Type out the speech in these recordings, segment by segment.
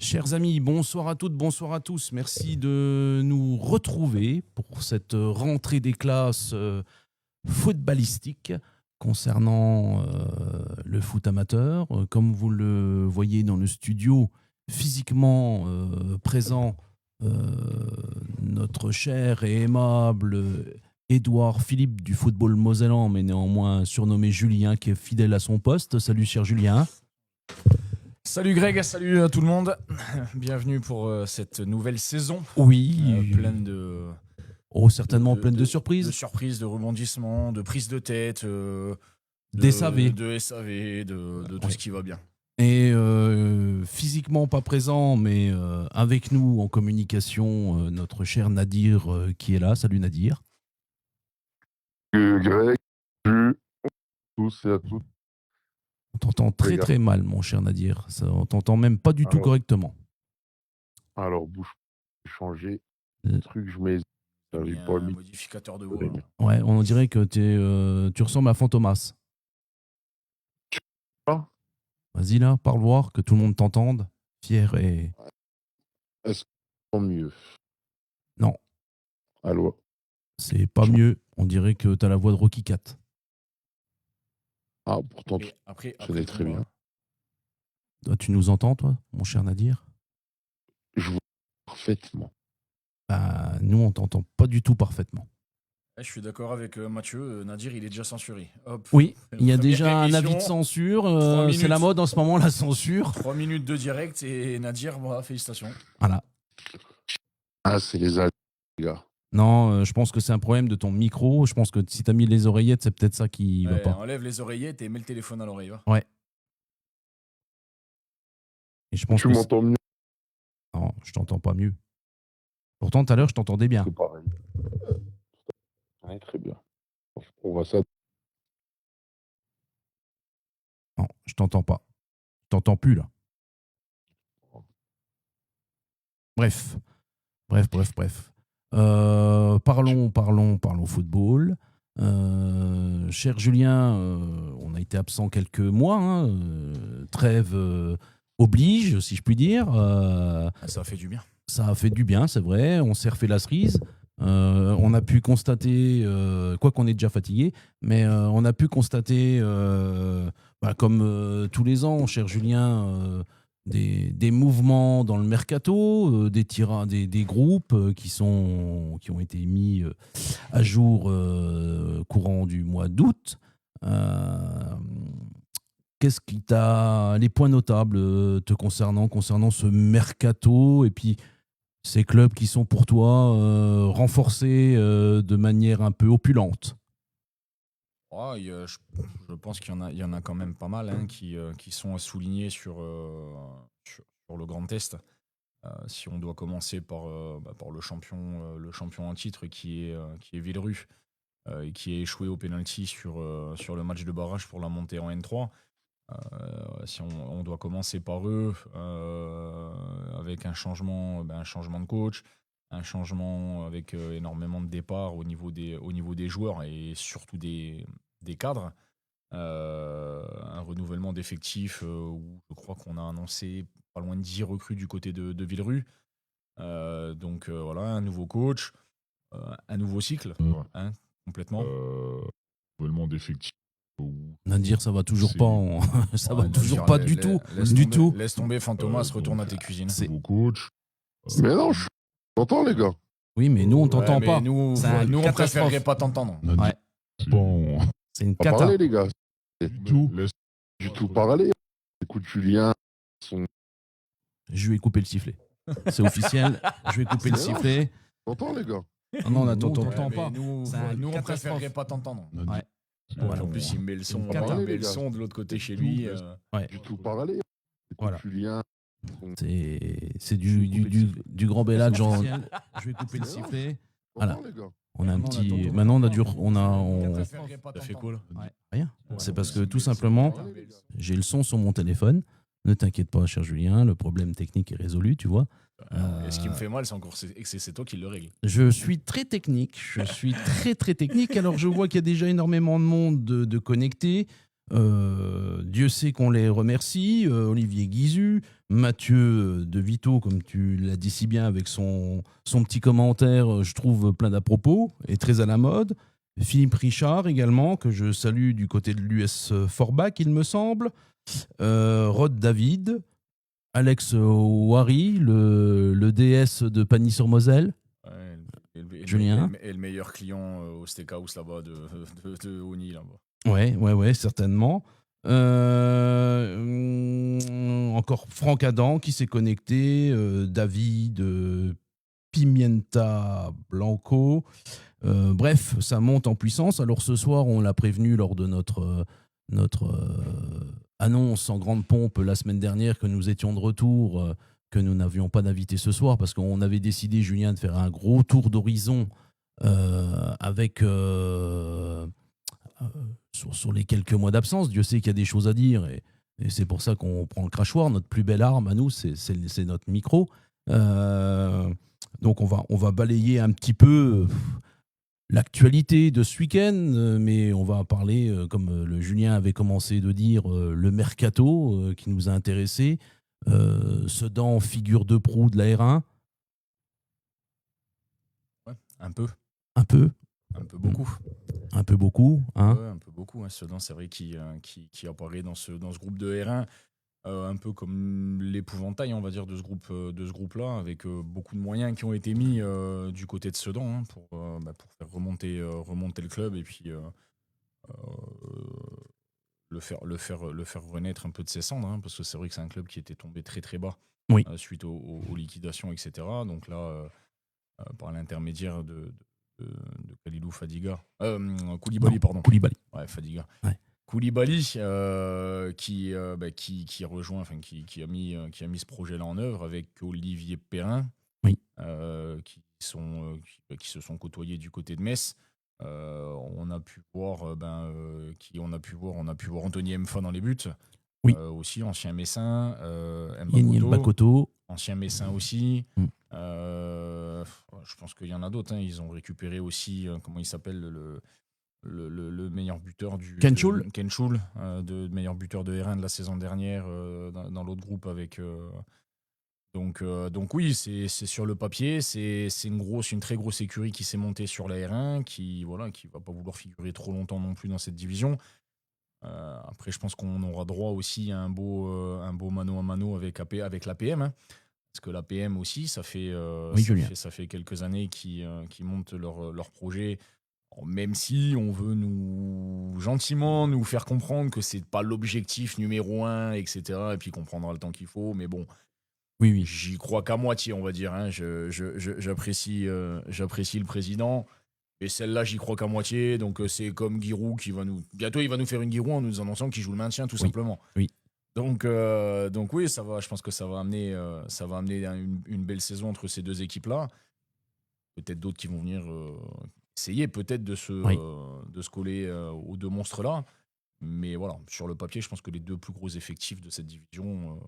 Chers amis, bonsoir à toutes, bonsoir à tous. Merci de nous retrouver pour cette rentrée des classes footballistiques concernant le foot amateur. Comme vous le voyez dans le studio, physiquement présent, notre cher et aimable Édouard Philippe du football mosellan, mais néanmoins surnommé Julien, qui est fidèle à son poste. Salut cher Julien. Salut Greg, salut à tout le monde. Bienvenue pour cette nouvelle saison. Oui. Pleine de... certainement pleine de surprises. De surprises, de rebondissements, de prises de tête, des SAV. De SAV, de tout ce qui va bien. Et physiquement pas présent, mais avec nous en communication, notre cher Nadir qui est là. Salut Nadir. Greg, salut à tous et à toutes. On t'entend très très mal, mon cher Nadir. On t'entend même pas du tout correctement. Alors, bouge, changer le truc, je mets un modificateur de voix. Ouais, on dirait que tu ressembles à Fantomas. Ah. Vas-y là, parle voir, que tout le monde t'entende. Fier et... Est-ce que mieux? Non. Allô? C'est pas mieux. On dirait que t'as la voix de Rocky Cat. Ah, pourtant, après, c'est très bien. Toi, tu nous entends, toi, mon cher Nadir? Je vois parfaitement. Bah, nous, on t'entend pas du tout parfaitement. Je suis d'accord avec Mathieu. Nadir, il est déjà censuré. Hop. Oui, il y a déjà un avis de censure. C'est la mode en ce moment, la censure. 3 minutes de direct et Nadir, bah, félicitations. Voilà. Ah, c'est les gars. Non, je pense que c'est un problème de ton micro. Je pense que si t'as mis les oreillettes, c'est peut-être ça qui va pas. Enlève les oreillettes et mets le téléphone à l'oreille. Va. Ouais. Et je pense tu m'entends mieux? Non, je t'entends pas mieux. Pourtant, tout à l'heure, je t'entendais bien. C'est pareil. Ouais, très bien. On va ça. Non, je t'entends pas. Je t'entends plus, là. Bref. Parlons football. Cher Julien, on a été absent quelques mois. Hein, trêve oblige, si je puis dire. Ça a fait du bien. Ça a fait du bien, c'est vrai. On s'est refait la cerise. On a pu constater, quoi qu'on est déjà fatigué, mais on a pu constater, comme tous les ans, cher Julien, des mouvements dans le mercato, des groupes qui ont été mis à jour courant du mois d'août. Qu'est-ce qui t'a les points notables te concernant ce mercato et puis ces clubs qui sont pour toi renforcés de manière un peu opulente? Je pense qu'il y en a quand même pas mal hein, qui sont à souligner sur le Grand Est. Si on doit commencer par le champion en titre qui est Villerue et qui a échoué au penalty sur le match de barrage pour la montée en N3. Si on doit commencer par eux, avec un changement de coach, un changement avec énormément de départs au niveau des joueurs et surtout des cadres, un renouvellement d'effectifs où je crois qu'on a annoncé pas loin de 10 recrues du côté de Villerue. Donc voilà, un nouveau coach, un nouveau cycle, hein, complètement. Renouvellement d'effectifs. Nadir, ça va toujours pas, ça va Nadir, toujours pas du tout. Laisse tomber, Fantomas, retourne à tes cuisines. C'est nouveau coach. Mais non, je t'entends, les gars. Oui, mais nous, on t'entend pas. Nous, on préférerait pas t'entendre. Ouais. Bon. C'est une Pas cata. parler, les gars. Laisse Du tout parler. Écoute, Julien. Je vais couper le sifflet. C'est officiel. Je vais couper le sifflet. T'entends, les gars? Non, on t'entend pas. Nous, on préférerait pas t'entendre. Ouais. Voilà, en plus, il met le son de l'autre côté chez lui. Ouais. Du tout parler. Écoute, Voilà. Julien. C'est du grand bellage. Genre, je vais couper le sifflet. Voilà. T'entends, les gars? On a un petit. Maintenant, Ça fait quoi là? Rien. C'est parce que tout simplement, j'ai le son sur mon téléphone. Ne t'inquiète pas, cher Julien, le problème technique est résolu, tu vois. Et ce qui me fait mal, c'est toi qui le règle. Je suis très technique. Alors, je vois qu'il y a déjà énormément de monde de connectés. Dieu sait qu'on les remercie. Olivier Guizu, Mathieu De Vito, comme tu l'as dit si bien avec son petit commentaire, je trouve plein d'à propos et très à la mode. Philippe Richard également, que je salue du côté de l'US Forbach, il me semble. Rod David, Alex Wary, le DS de Pagny-sur-Moselle. Ouais, Julien. Et le meilleur client au steakhouse là-bas de Oni là-bas. Ouais, certainement. Encore Franck Adam qui s'est connecté, David, Pimienta Blanco. Bref, ça monte en puissance. Alors ce soir, on l'a prévenu lors de notre annonce en grande pompe la semaine dernière que nous étions de retour, que nous n'avions pas d'invité ce soir parce qu'on avait décidé, Julien, de faire un gros tour d'horizon avec... sur les quelques mois d'absence. Dieu sait qu'il y a des choses à dire et c'est pour ça qu'on prend le crachoir. Notre plus belle arme à nous, c'est notre micro. Donc on va balayer un petit peu l'actualité de ce week-end, mais on va parler, comme le Julien avait commencé de dire, le mercato qui nous a intéressés. Sedan, figure de proue de la R1. Ouais, un peu. Un peu Beaucoup. Un peu beaucoup. Hein. Ouais, un peu beaucoup. Sedan, c'est vrai qui apparaît dans ce groupe de R1. Un peu comme l'épouvantail, on va dire, de ce groupe-là, avec beaucoup de moyens qui ont été mis du côté de Sedan pour faire remonter le club et puis le faire renaître un peu de ses cendres, parce que c'est vrai que c'est un club qui était tombé très très bas suite aux liquidations, etc. Donc là, par l'intermédiaire de Khalilou Fadiga, Koulibaly, pardon. Koulibaly. Ouais, Fadiga. Ouais. Koulibaly qui rejoint, enfin qui a mis ce projet-là en œuvre avec Olivier Perrin, qui se sont côtoyés du côté de Metz. On a pu voir Anthony Mfa dans les buts. Aussi ancien Messin, Mbakoto, ancien Messin aussi. Je pense qu'il y en a d'autres. Ils ont récupéré aussi, comment il s'appelle, le meilleur buteur Ken Schul, meilleur buteur de R1 de la saison dernière dans l'autre groupe avec. Donc oui, c'est sur le papier, c'est une très grosse écurie qui s'est montée sur la R1, qui va pas vouloir figurer trop longtemps non plus dans cette division. Après, je pense qu'on aura droit aussi à un beau mano à mano avec l'APM. Parce que l'APM aussi, ça fait quelques années qu'ils montent leur projet. Même si on veut gentiment nous faire comprendre que c'est pas l'objectif numéro 1, etc. Et puis qu'on prendra le temps qu'il faut. Mais bon, j'y crois qu'à moitié, on va dire. J'apprécie le président. Et celle-là, j'y crois qu'à moitié. Donc c'est comme Giroud bientôt, il va nous faire une Giroud en nous annonçant qu'il joue le maintien, tout simplement. Oui. Donc oui, ça va. Je pense que ça va amener une belle saison entre ces deux équipes-là. Peut-être d'autres qui vont venir essayer peut-être de se coller aux deux monstres-là. Mais voilà, sur le papier, je pense que les deux plus gros effectifs de cette division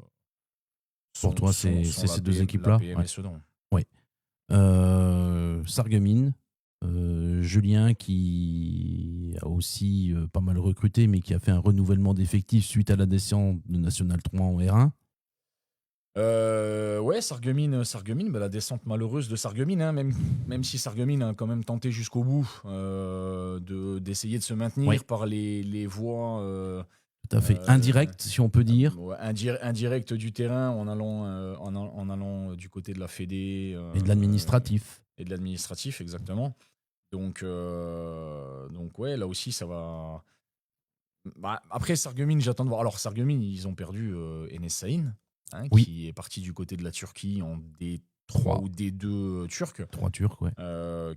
pour toi, c'est ces deux équipes-là. PM et Sedan. Oui. Sarreguemines. Julien qui a aussi pas mal recruté mais qui a fait un renouvellement d'effectifs suite à la descente de National 3 en R1. Sarreguemines, la descente malheureuse de Sarreguemines, même si Sarreguemines a quand même tenté jusqu'au bout d'essayer de se maintenir par les voies tout à fait indirectes, si on peut dire. Indirect du terrain en allant du côté de la Fédé et de l'administratif. Et de l'administratif, exactement. Donc là aussi, ça va. Après, Sarreguemines, j'attends de voir. Alors, Sarreguemines, ils ont perdu Enes Sahin, qui est parti du côté de la Turquie en D3 ou D2 turc. 3 turcs, ouais.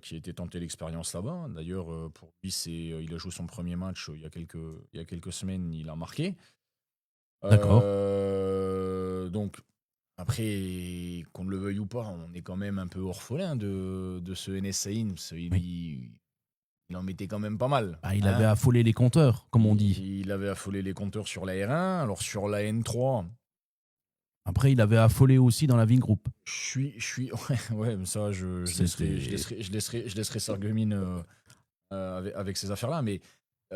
Qui a été tenté l'expérience là-bas. D'ailleurs, pour lui, il a joué son premier match il y a quelques semaines, il a marqué. D'accord. Donc. Après, qu'on le veuille ou pas, on est quand même un peu orphelin de ce Enes Sahin. Il en mettait quand même pas mal. Il avait affolé les compteurs, comme on dit. Il avait affolé les compteurs sur la R1. Alors sur la N3... Après, il avait affolé aussi dans la Ving Group. Ouais, mais ça, je laisserai Sarreguemines avec ces affaires-là. Mais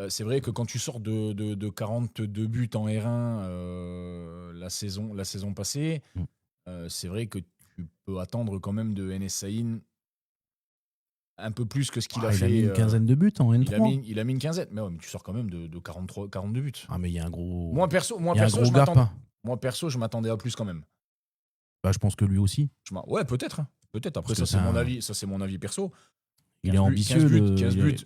C'est vrai que quand tu sors de 42 buts en R1 la saison passée, c'est vrai que tu peux attendre quand même de Enes Saïn un peu plus que ce qu'il a Il fait. a mis une quinzaine de buts en N3. Il a mis une quinzaine. Mais, ouais, mais tu sors quand même de 42 buts. Ah, mais il y a un gros, Moi, perso, il y a un gros je gap. m'attendais. Moi, perso, je m'attendais à plus quand même. Bah, je pense que lui aussi. Ouais, peut-être. Peut-être. Après, Parce que ça, c'est mon avis. Ça, c'est mon avis perso. Il est ambitieux. 15 buts.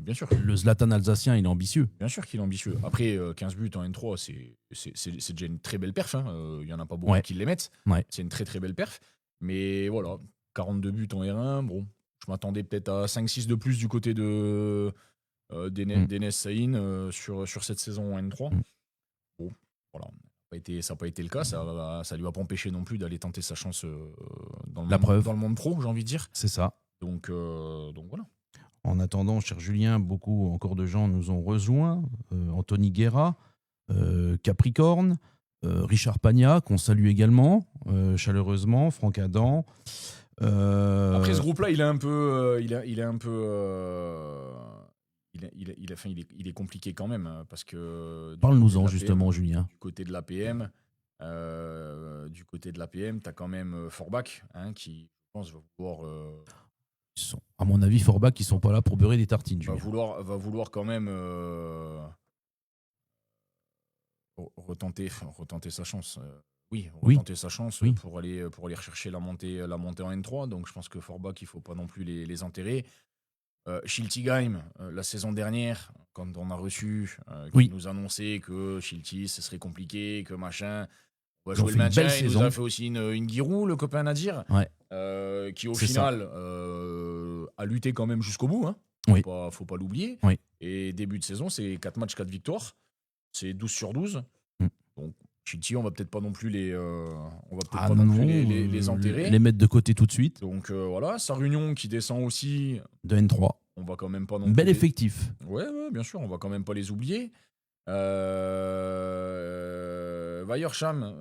Bien sûr. Le Zlatan alsacien, il est ambitieux. Bien sûr qu'il est ambitieux. Après, 15 buts en N3, c'est déjà une très belle perf. Il n'y en a pas beaucoup qui les mettent. Ouais. C'est une très très belle perf. Mais voilà, 42 buts en R1, bon, je m'attendais peut-être à 5-6 de plus du côté d'Enes Saïn sur cette saison en N3. Bon, voilà. Ça n'a pas été le cas. Ça ne lui a pas empêché non plus d'aller tenter sa chance dans le monde pro, j'ai envie de dire. C'est ça. Donc voilà. En attendant, cher Julien, beaucoup encore de gens nous ont rejoints. Anthony Guerra, Capricorne, Richard Pagna, qu'on salue également chaleureusement, Franck Adam. Après, ce groupe-là, il est compliqué quand même parce que. Parle-nous-en justement, Julien. Du côté de l'APM, t'as quand même Forbach qui, je pense, va vouloir. À mon avis, Forbach, ils sont pas là pour beurrer des tartines. Va vouloir quand même retenter sa chance. Retenter sa chance pour aller rechercher la montée en N3. Donc je pense que Forbach, il ne faut pas non plus les enterrer. Schiltigheim, la saison dernière, quand on a reçu, qui nous annonçait que Schilti, ce serait compliqué, que machin. On va jouer le maintien. Il nous a fait aussi une Giroud, le copain Nadir, qui au final a lutté quand même jusqu'au bout. Faut pas l'oublier. Et début de saison, c'est 4 matchs, 4 victoires. C'est 12 sur 12. Donc, Chilti, on va peut-être pas non plus les enterrer. Les mettre de côté tout de suite. Donc voilà, Sarre-Union qui descend aussi. De N3. On va quand même pas non plus. Bel effectif. Ouais, bien sûr, on va quand même pas les oublier. Weiersheim,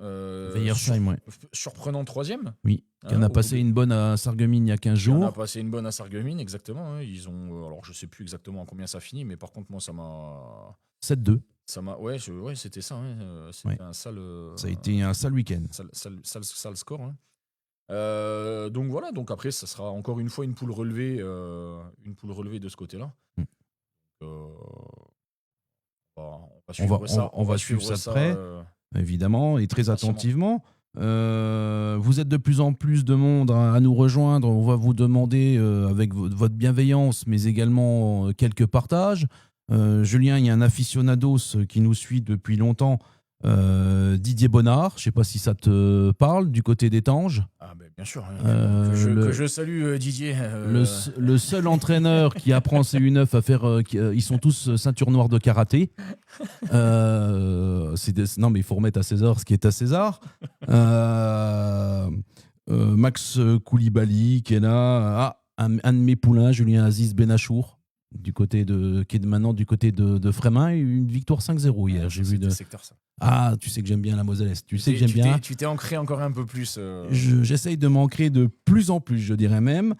surprenant 3e. Oui, qui en a passé une bonne à Sarreguemines il y a 15 jours. On a passé une bonne à Sarreguemines, exactement. Ils ont, alors je sais plus exactement à combien ça finit, mais par contre, moi, ça m'a. 7-2. Ouais, c'était ça. C'était un sale. Ça a été un sale week-end. Sale score. Donc voilà, donc après, ça sera encore une fois une poule relevée de ce côté-là. On va suivre ça de près, évidemment, et très attentivement. Vous êtes de plus en plus de monde à nous rejoindre. On va vous demander, avec votre bienveillance, mais également quelques partages. Julien, il y a un aficionados qui nous suit depuis longtemps, Didier Bonnard. Je ne sais pas si ça te parle, du côté d'Étanges. Ah ben, bien sûr. Que je salue Didier. Le seul entraîneur qui apprend ses U9 à faire... ils sont tous ceinture noire de karaté. Non, mais il faut remettre à César ce qui est à César. Max Koulibaly qui est là. Un de mes poulains, Julien Aziz Benachour, qui est maintenant du côté de Frémin, une victoire 5-0 hier. J'ai vu secteur, ça. Ah, tu sais que j'aime bien la Moselle-Est. Tu sais que j'aime bien. Tu t'es ancré encore un peu plus. J'essaye de m'ancrer de plus en plus, je dirais même.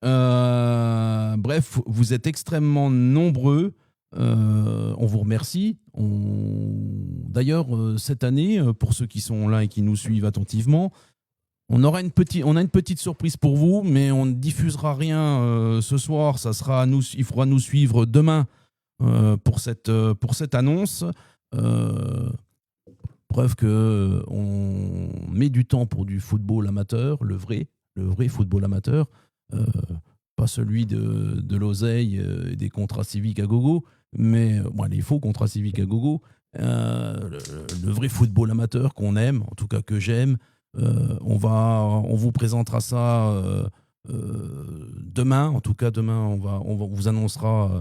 Bref, vous êtes extrêmement nombreux. On vous remercie. D'ailleurs, cette année, pour ceux qui sont là et qui nous suivent attentivement, on a une petite surprise pour vous, mais on ne diffusera rien ce soir. Il faudra nous suivre demain pour cette annonce. Preuve qu'on met du temps pour du football amateur, le vrai football amateur, pas celui de l'oseille et des contrats civiques à gogo, mais les faux contrats civiques à gogo, le vrai football amateur qu'on aime, en tout cas que j'aime. On vous présentera ça demain. En tout cas, demain, on vous annoncera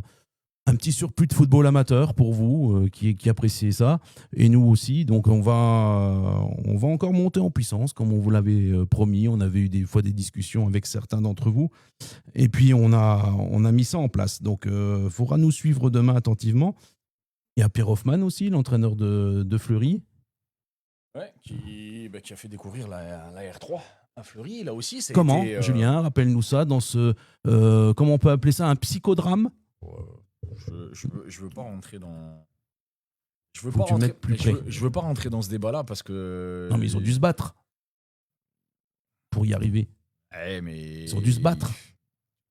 un petit surplus de football amateur pour vous qui appréciez ça, et nous aussi. Donc on va encore monter en puissance comme on vous l'avait promis. On avait eu des fois des discussions avec certains d'entre vous, et puis on a mis ça en place. Donc il faudra nous suivre demain attentivement. Il y a Pierre Hoffman aussi, l'entraîneur de Fleury. Ouais, qui a fait découvrir la R3 à Fleury. Là aussi, Julien, rappelle-nous ça dans ce comment on peut appeler ça, un psychodrame. Je veux pas rentrer dans. Je veux Faut pas que tu rentrer. mettes plus Mais près. je veux pas rentrer dans ce débat-là parce que. Non, mais ils ont dû se battre pour y arriver. Mais. Ils ont dû se battre.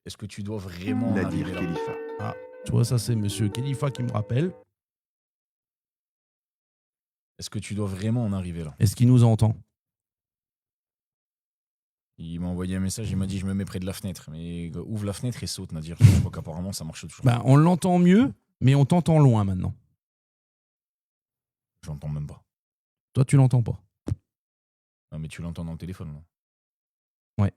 Est-ce que tu dois vraiment en Nadir arriver là? Khalifa. Ah, tu vois, ça, c'est monsieur Khalifa qui me rappelle. Est-ce que tu dois vraiment en arriver là? Est-ce qu'il nous entend? Il m'a envoyé un message, il m'a dit je me mets près de la fenêtre. Mais ouvre la fenêtre et saute, Nadir. Je crois qu'apparemment ça marche toujours. On l'entend mieux, mais on t'entend loin maintenant. Je l'entends même pas. Toi, tu l'entends pas. Non, mais tu l'entends dans le téléphone là. Ouais.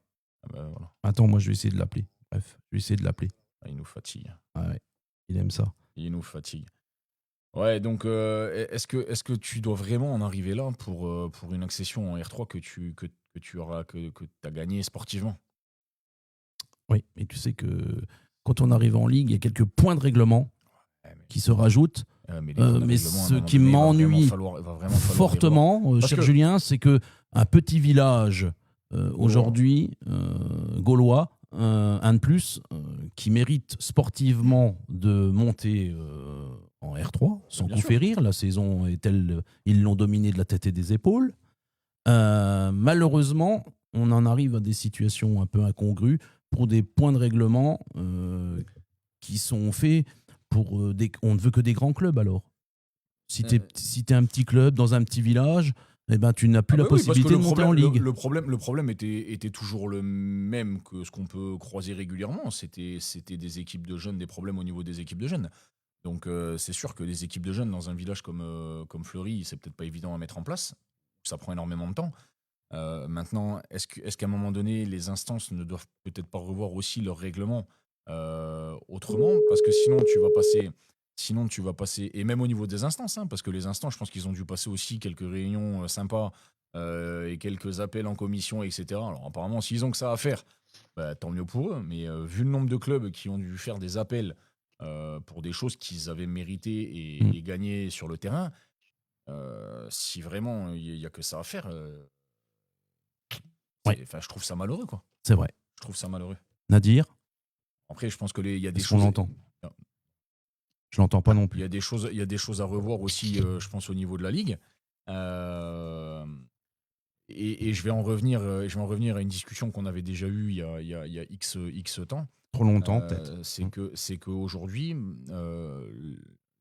Voilà. Attends, moi, je vais essayer de l'appeler. Bref, je vais essayer de l'appeler. Il nous fatigue. Ah ouais, il aime ça. Il nous fatigue. Ouais, donc est-ce que tu dois vraiment en arriver là pour une accession en R3 que tu as gagné sportivement? Oui, mais tu sais que quand on arrive en Ligue, il y a quelques points de règlement qui se rajoutent. Mais ce qui m'ennuie fortement, cher Julien, c'est qu'un petit village aujourd'hui, gaulois, un de plus, qui mérite sportivement de monter en R3, sans coup férir. La saison est telle, ils l'ont dominé de la tête et des épaules. Malheureusement, on en arrive à des situations un peu incongrues pour des points de règlement qui sont faits pour on ne veut que des grands clubs alors. Si t'es un petit club dans un petit village, eh ben, tu n'as plus la possibilité de monter en Ligue. Le problème était toujours le même que ce qu'on peut croiser régulièrement. C'était des équipes de jeunes, des problèmes au niveau des équipes de jeunes. Donc c'est sûr que les équipes de jeunes dans un village comme Fleury, c'est peut-être pas évident à mettre en place. Ça prend énormément de temps. Maintenant, est-ce qu'à un moment donné, les instances ne doivent peut-être pas revoir aussi leur règlement autrement? Parce que sinon, tu vas passer, et même au niveau des instances, hein, parce que les instances, je pense qu'ils ont dû passer aussi quelques réunions sympas et quelques appels en commission, etc. Alors apparemment, s'ils ont que ça à faire, tant mieux pour eux. Mais vu le nombre de clubs qui ont dû faire des appels pour des choses qu'ils avaient méritées et gagnées sur le terrain, si vraiment il n'y a que ça à faire, je trouve ça malheureux, quoi. C'est vrai. Je trouve ça malheureux. Nadir? Après, je pense qu'il y a des Est-ce choses. qu'on l'entend? Je l'entends pas non plus. Il y a des choses à revoir aussi, je pense, au niveau de la Ligue. Et je vais en revenir à une discussion qu'on avait déjà eue il y a X temps. Trop longtemps, peut-être. C'est qu'aujourd'hui,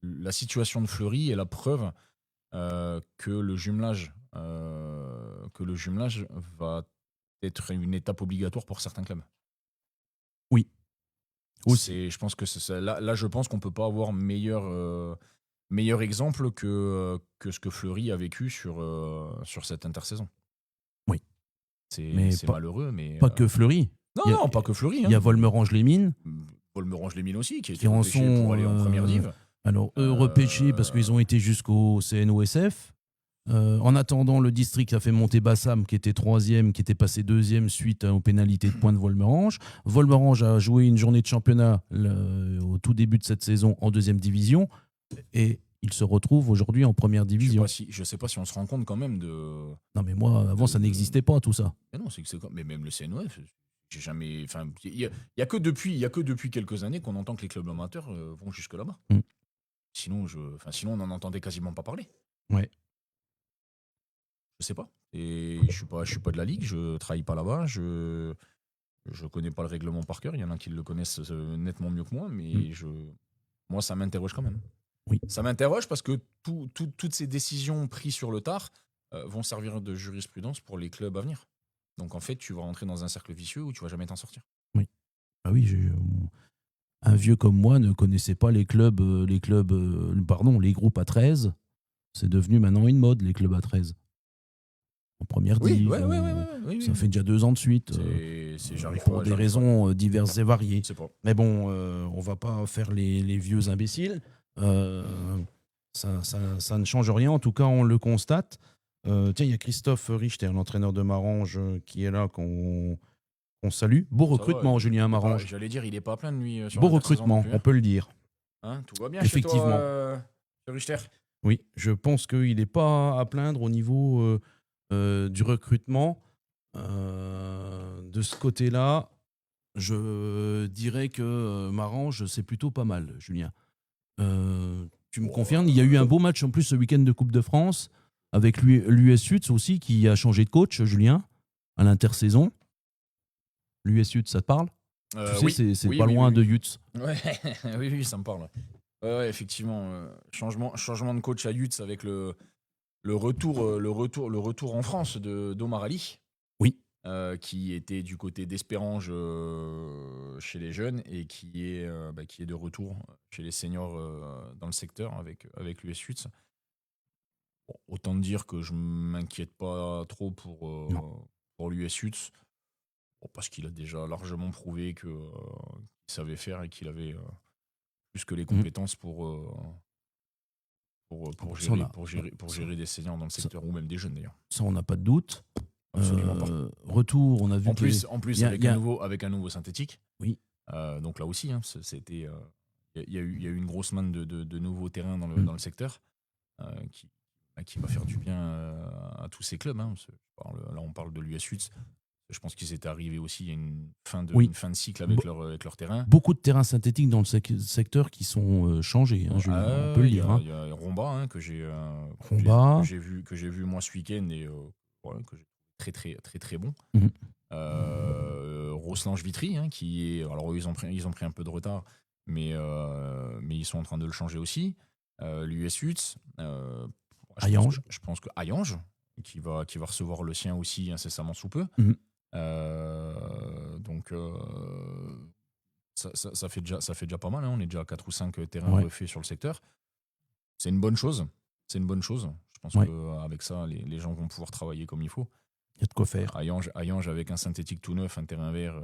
la situation de Fleury est la preuve que le jumelage va être une étape obligatoire pour certains clubs. Oui. Je pense que là, je pense qu'on peut pas avoir meilleur exemple que ce que Fleury a vécu sur cette intersaison. Oui. C'est malheureux, mais pas que Fleury. Non, pas que Fleury. Il y a Volmerange-les-Mines. Volmerange-les-Mines aussi, qui en repêché sont pour aller en première div. Alors, eux repêchés parce qu'ils ont été jusqu'au CNOSF. En attendant, le district a fait monter Bassam, qui était 3e, qui était passé 2e suite aux pénalités de points de Volmerange. Volmerange a joué une journée de championnat au tout début de cette saison en 2e division. Et il se retrouve aujourd'hui en première division. Je sais pas si on se rend compte quand même de. Non, mais moi, avant, ça n'existait pas, tout ça. Mais non, mais même le CNOF, j'ai jamais. Enfin, il y a que depuis quelques années qu'on entend que les clubs amateurs vont jusque là-bas. Sinon, on n'en entendait quasiment pas parler. Ouais. Je sais pas. Et je suis pas de la Ligue, je travaille pas là-bas, je connais pas le règlement par cœur. Il y en a qui le connaissent nettement mieux que moi, mais moi, ça m'interroge quand même. Oui. Ça m'interroge parce que toutes ces décisions prises sur le tard vont servir de jurisprudence pour les clubs à venir. Donc en fait, tu vas rentrer dans un cercle vicieux où tu vas jamais t'en sortir. Oui. Ah oui, un vieux comme moi ne connaissait pas les groupes à 13. C'est devenu maintenant une mode, les clubs à 13. En première div. Oui, ça fait déjà 2 ans de suite. Pour des raisons diverses et variées. Mais bon, on va pas faire les vieux imbéciles. Ça ne change rien. En tout cas, on le constate. Tiens, il y a Christophe Richter, l'entraîneur de Marange, qui est là, qu'on salue. Beau recrutement, Julien Marange. J'allais dire, il n'est pas à plaindre, lui. Beau recrutement, on peut le dire. Hein, tout va bien effectivement. Chez toi, Richter? Oui, je pense qu'il n'est pas à plaindre au niveau du recrutement. De ce côté-là, je dirais que Marange, c'est plutôt pas mal, Julien. Tu me confirmes, il y a eu un beau match en plus ce week-end de Coupe de France avec l'US Sud aussi qui a changé de coach, Julien, à l'intersaison. L'US Sud, ça te parle? Tu sais, c'est pas loin de Yutz. Ouais, oui, ça me parle. Ouais, effectivement. Changement de coach à Yutz avec le retour en France d'Omar Ali. Oui. Qui était du côté d'Espérange chez les jeunes et qui est de retour chez les seniors dans le secteur avec l'US Yutz. Bon, autant dire que je m'inquiète pas trop pour l'US Yutz. Bon, parce qu'il a déjà largement prouvé qu'il savait faire et qu'il avait plus que les compétences pour gérer des seniors dans le secteur, ou même des jeunes d'ailleurs. Ça, on n'a pas de doute. Absolument pas. Retour, on a vu en plus avec un nouveau synthétique. Oui. Donc là aussi, hein, c'était il y a eu une grosse manne de nouveaux terrains dans le secteur qui va faire du bien à tous ces clubs. Hein. Là, on parle de l'US Yutz. Je pense qu'ils étaient arrivés aussi, il y a une fin de cycle avec leur terrain. Beaucoup de terrains synthétiques dans le secteur qui sont changés, hein, on peut le dire. Il y a Romba, hein, que j'ai vu moi ce week-end et que j'ai très très très très bon. Roslange Vitry, hein, qui est, alors ils ont pris un peu de retard, mais ils sont en train de le changer aussi. L'US Yutz, Hayange. Je pense que Hayange, qui va recevoir le sien aussi incessamment sous peu. Donc ça fait déjà pas mal, hein. On est déjà à 4 ou 5 terrains refaits sur le secteur. C'est une bonne chose. Je pense qu'avec ça, les gens vont pouvoir travailler comme il faut. Il y a de quoi faire. Hayange avec un synthétique tout neuf, un terrain vert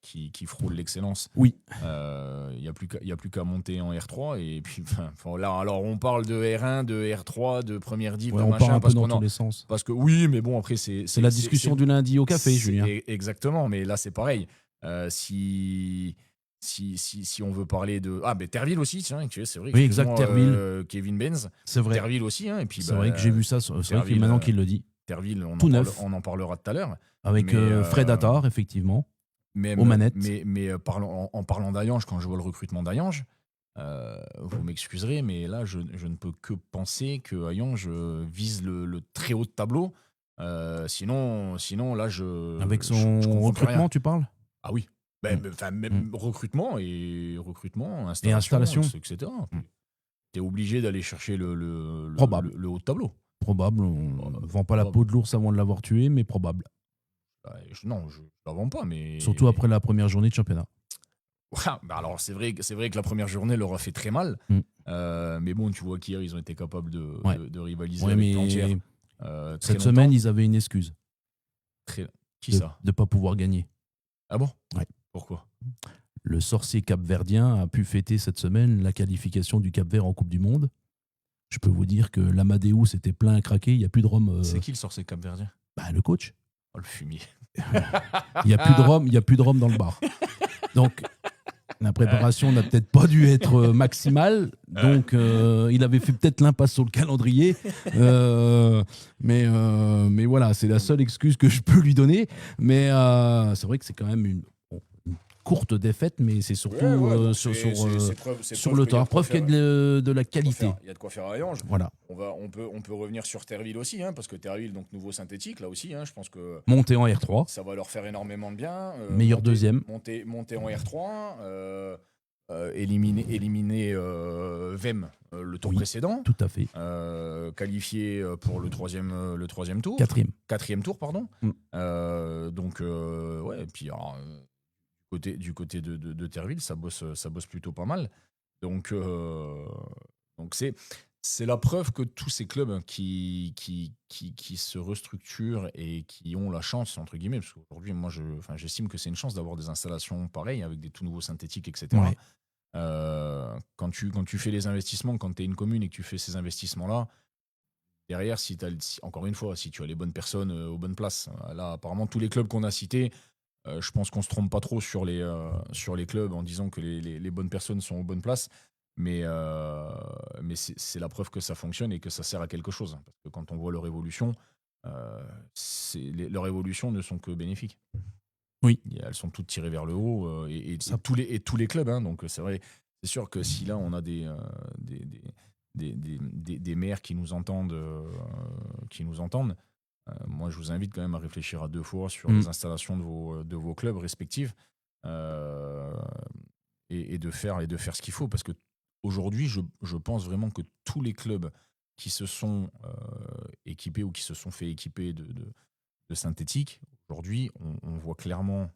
qui frôle l'excellence. Oui. Il n'y a plus qu'à monter en R3. Et puis, là, alors on parle de R1, de R3, de première div, de on machin. Part un peu dans tous les sens. Parce que oui, mais bon, après, c'est la discussion du lundi au café, Julien. Exactement, mais là, c'est pareil. Si on veut parler de... Ah, mais Terville aussi, tiens, c'est vrai. Oui, exact, Terville. Kevin Benz. C'est vrai. Terville aussi. Hein, et puis, c'est vrai que j'ai vu ça. C'est vrai que maintenant qu'il le dit. Terville, on en parlera tout à l'heure. Avec Fred Attard, effectivement, aux manettes. Mais en parlant d'Hayange, quand je vois le recrutement d'Hayange, vous m'excuserez, mais là, je ne peux que penser que Hayange vise le très haut de tableau. Sinon, là, avec son recrutement, tu parles? Ah oui. Même recrutement, installation, etc. Tu es obligé d'aller chercher le haut de tableau. Probable. On ne vend pas la peau de l'ours avant de l'avoir tué, mais probable. Non, je ne la vends pas, mais... Surtout après la première journée de championnat. Alors, c'est vrai que la première journée leur a fait très mal. Mais bon, tu vois qu'hier, ils ont été capables de rivaliser avec l'entière. Cette semaine, ils avaient une excuse. Qui ça? De ne pas pouvoir gagner. Ah bon? Ouais. Pourquoi? Le sorcier capverdien a pu fêter cette semaine la qualification du Cap-Vert en Coupe du Monde. Je peux vous dire que l'Amadeus était plein à craquer. Il n'y a plus de rhum. C'est qui le sorcier capverdien? Le coach. Oh, le fumier. Il n'y a plus de rhum dans le bar. Donc, la préparation n'a peut-être pas dû être maximale. Donc, il avait fait peut-être l'impasse sur le calendrier. Mais voilà, c'est la seule excuse que je peux lui donner. Mais c'est vrai que c'est quand même une courte défaite, mais c'est surtout sur le temps. Preuve qu'il y a de la qualité. Il y a de quoi faire à Hayange. Voilà. On peut revenir sur Terville aussi, hein, parce que Terville, donc nouveau synthétique, là aussi, hein, je pense que... Monter en R3. Ça va leur faire énormément de bien. Meilleur deuxième. Monter en R3, éliminer Vem le tour précédent. Tout à fait. Qualifié pour le troisième tour. Quatrième tour, pardon. Donc, et puis... Alors, du côté de Terville, ça bosse plutôt pas mal. Donc c'est la preuve que tous ces clubs qui se restructurent et qui ont la chance, entre guillemets, parce qu'aujourd'hui, moi, j'estime que c'est une chance d'avoir des installations pareilles avec des tout nouveaux synthétiques, etc. Ouais. Quand tu fais les investissements, quand tu es une commune et que tu fais ces investissements-là, derrière, encore une fois, si tu as les bonnes personnes aux bonnes places, là, apparemment, tous les clubs qu'on a cités, je pense qu'on se trompe pas trop sur les clubs en disant que les bonnes personnes sont aux bonnes places, mais c'est la preuve que ça fonctionne et que ça sert à quelque chose. Parce que quand on voit leur évolution, leurs évolutions ne sont que bénéfiques. Oui. Elles sont toutes tirées vers le haut et tous les clubs. Hein, donc c'est vrai c'est sûr que si là, on a des maires qui nous entendent, moi, je vous invite quand même à réfléchir à 2 fois sur les installations de vos clubs respectifs euh, et de faire ce qu'il faut. Parce que aujourd'hui, je pense vraiment que tous les clubs qui se sont équipés ou qui se sont fait équiper de synthétique, aujourd'hui, on voit clairement